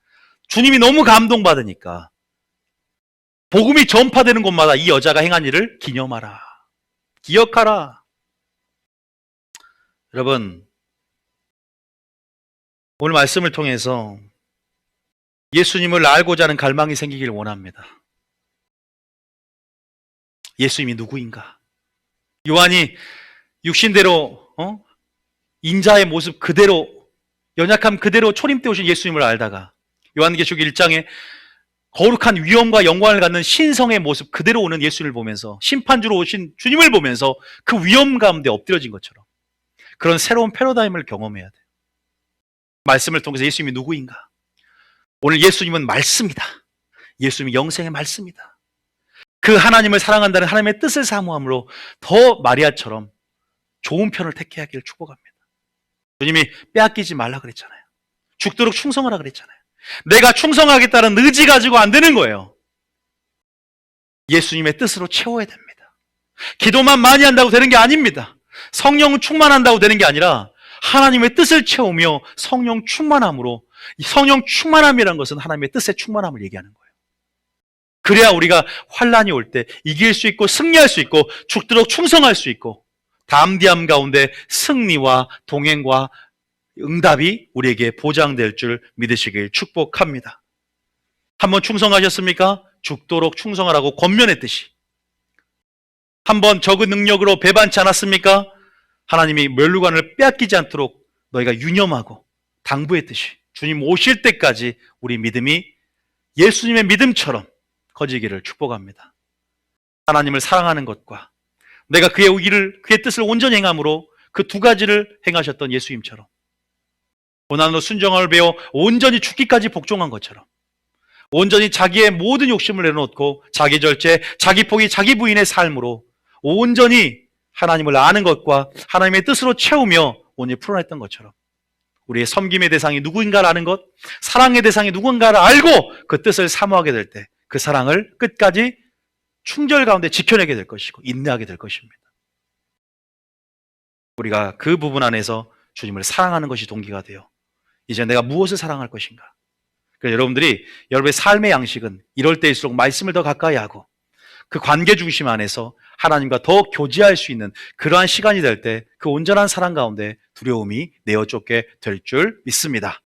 주님이 너무 감동받으니까 복음이 전파되는 곳마다 이 여자가 행한 일을 기념하라. 기억하라. 여러분, 오늘 말씀을 통해서 예수님을 알고자 하는 갈망이 생기길 원합니다. 예수님이 누구인가? 요한이 육신대로 인자의 모습 그대로 연약함 그대로 초림 때 오신 예수님을 알다가 요한계시록 1장에 거룩한 위엄과 영광을 갖는 신성의 모습 그대로 오는 예수님을 보면서 심판주로 오신 주님을 보면서 그 위엄 가운데 엎드려진 것처럼 그런 새로운 패러다임을 경험해야 돼요. 말씀을 통해서 예수님이 누구인가? 오늘 예수님은 말씀이다. 예수님이 영생의 말씀이다. 그 하나님을 사랑한다는 하나님의 뜻을 사모함으로 더 마리아처럼 좋은 편을 택해야 하기를 축복합니다. 주님이 빼앗기지 말라 그랬잖아요. 죽도록 충성하라 그랬잖아요. 내가 충성하겠다는 의지 가지고 안 되는 거예요. 예수님의 뜻으로 채워야 됩니다. 기도만 많이 한다고 되는 게 아닙니다. 성령 충만한다고 되는 게 아니라 하나님의 뜻을 채우며 성령 충만함으로, 성령 충만함이라는 것은 하나님의 뜻의 충만함을 얘기하는 거예요. 그래야 우리가 환난이 올 때 이길 수 있고 승리할 수 있고 죽도록 충성할 수 있고 담대함 가운데 승리와 동행과 응답이 우리에게 보장될 줄 믿으시길 축복합니다. 한번 충성하셨습니까? 죽도록 충성하라고 권면했듯이 한번 적은 능력으로 배반치 않았습니까? 하나님이 멸류관을 빼앗기지 않도록 너희가 유념하고 당부했듯이 주님 오실 때까지 우리 믿음이 예수님의 믿음처럼 커지기를 축복합니다. 하나님을 사랑하는 것과 내가 그의 뜻을 온전히 행함으로 그 두 가지를 행하셨던 예수님처럼 고난으로 순종함을 배워 온전히 죽기까지 복종한 것처럼 온전히 자기의 모든 욕심을 내려놓고 자기 절제, 자기 포기, 자기 부인의 삶으로 온전히 하나님을 아는 것과 하나님의 뜻으로 채우며 오늘 풀어냈던 것처럼 우리의 섬김의 대상이 누구인가를 아는 것, 사랑의 대상이 누군가를 알고 그 뜻을 사모하게 될 때 그 사랑을 끝까지 충절 가운데 지켜내게 될 것이고 인내하게 될 것입니다. 우리가 그 부분 안에서 주님을 사랑하는 것이 동기가 되어 이제 내가 무엇을 사랑할 것인가? 그래서 여러분의 삶의 양식은 이럴 때일수록 말씀을 더 가까이 하고 그 관계 중심 안에서 하나님과 더 교제할 수 있는 그러한 시간이 될 때 그 온전한 사랑 가운데 두려움이 내어 쫓게 될 줄 믿습니다.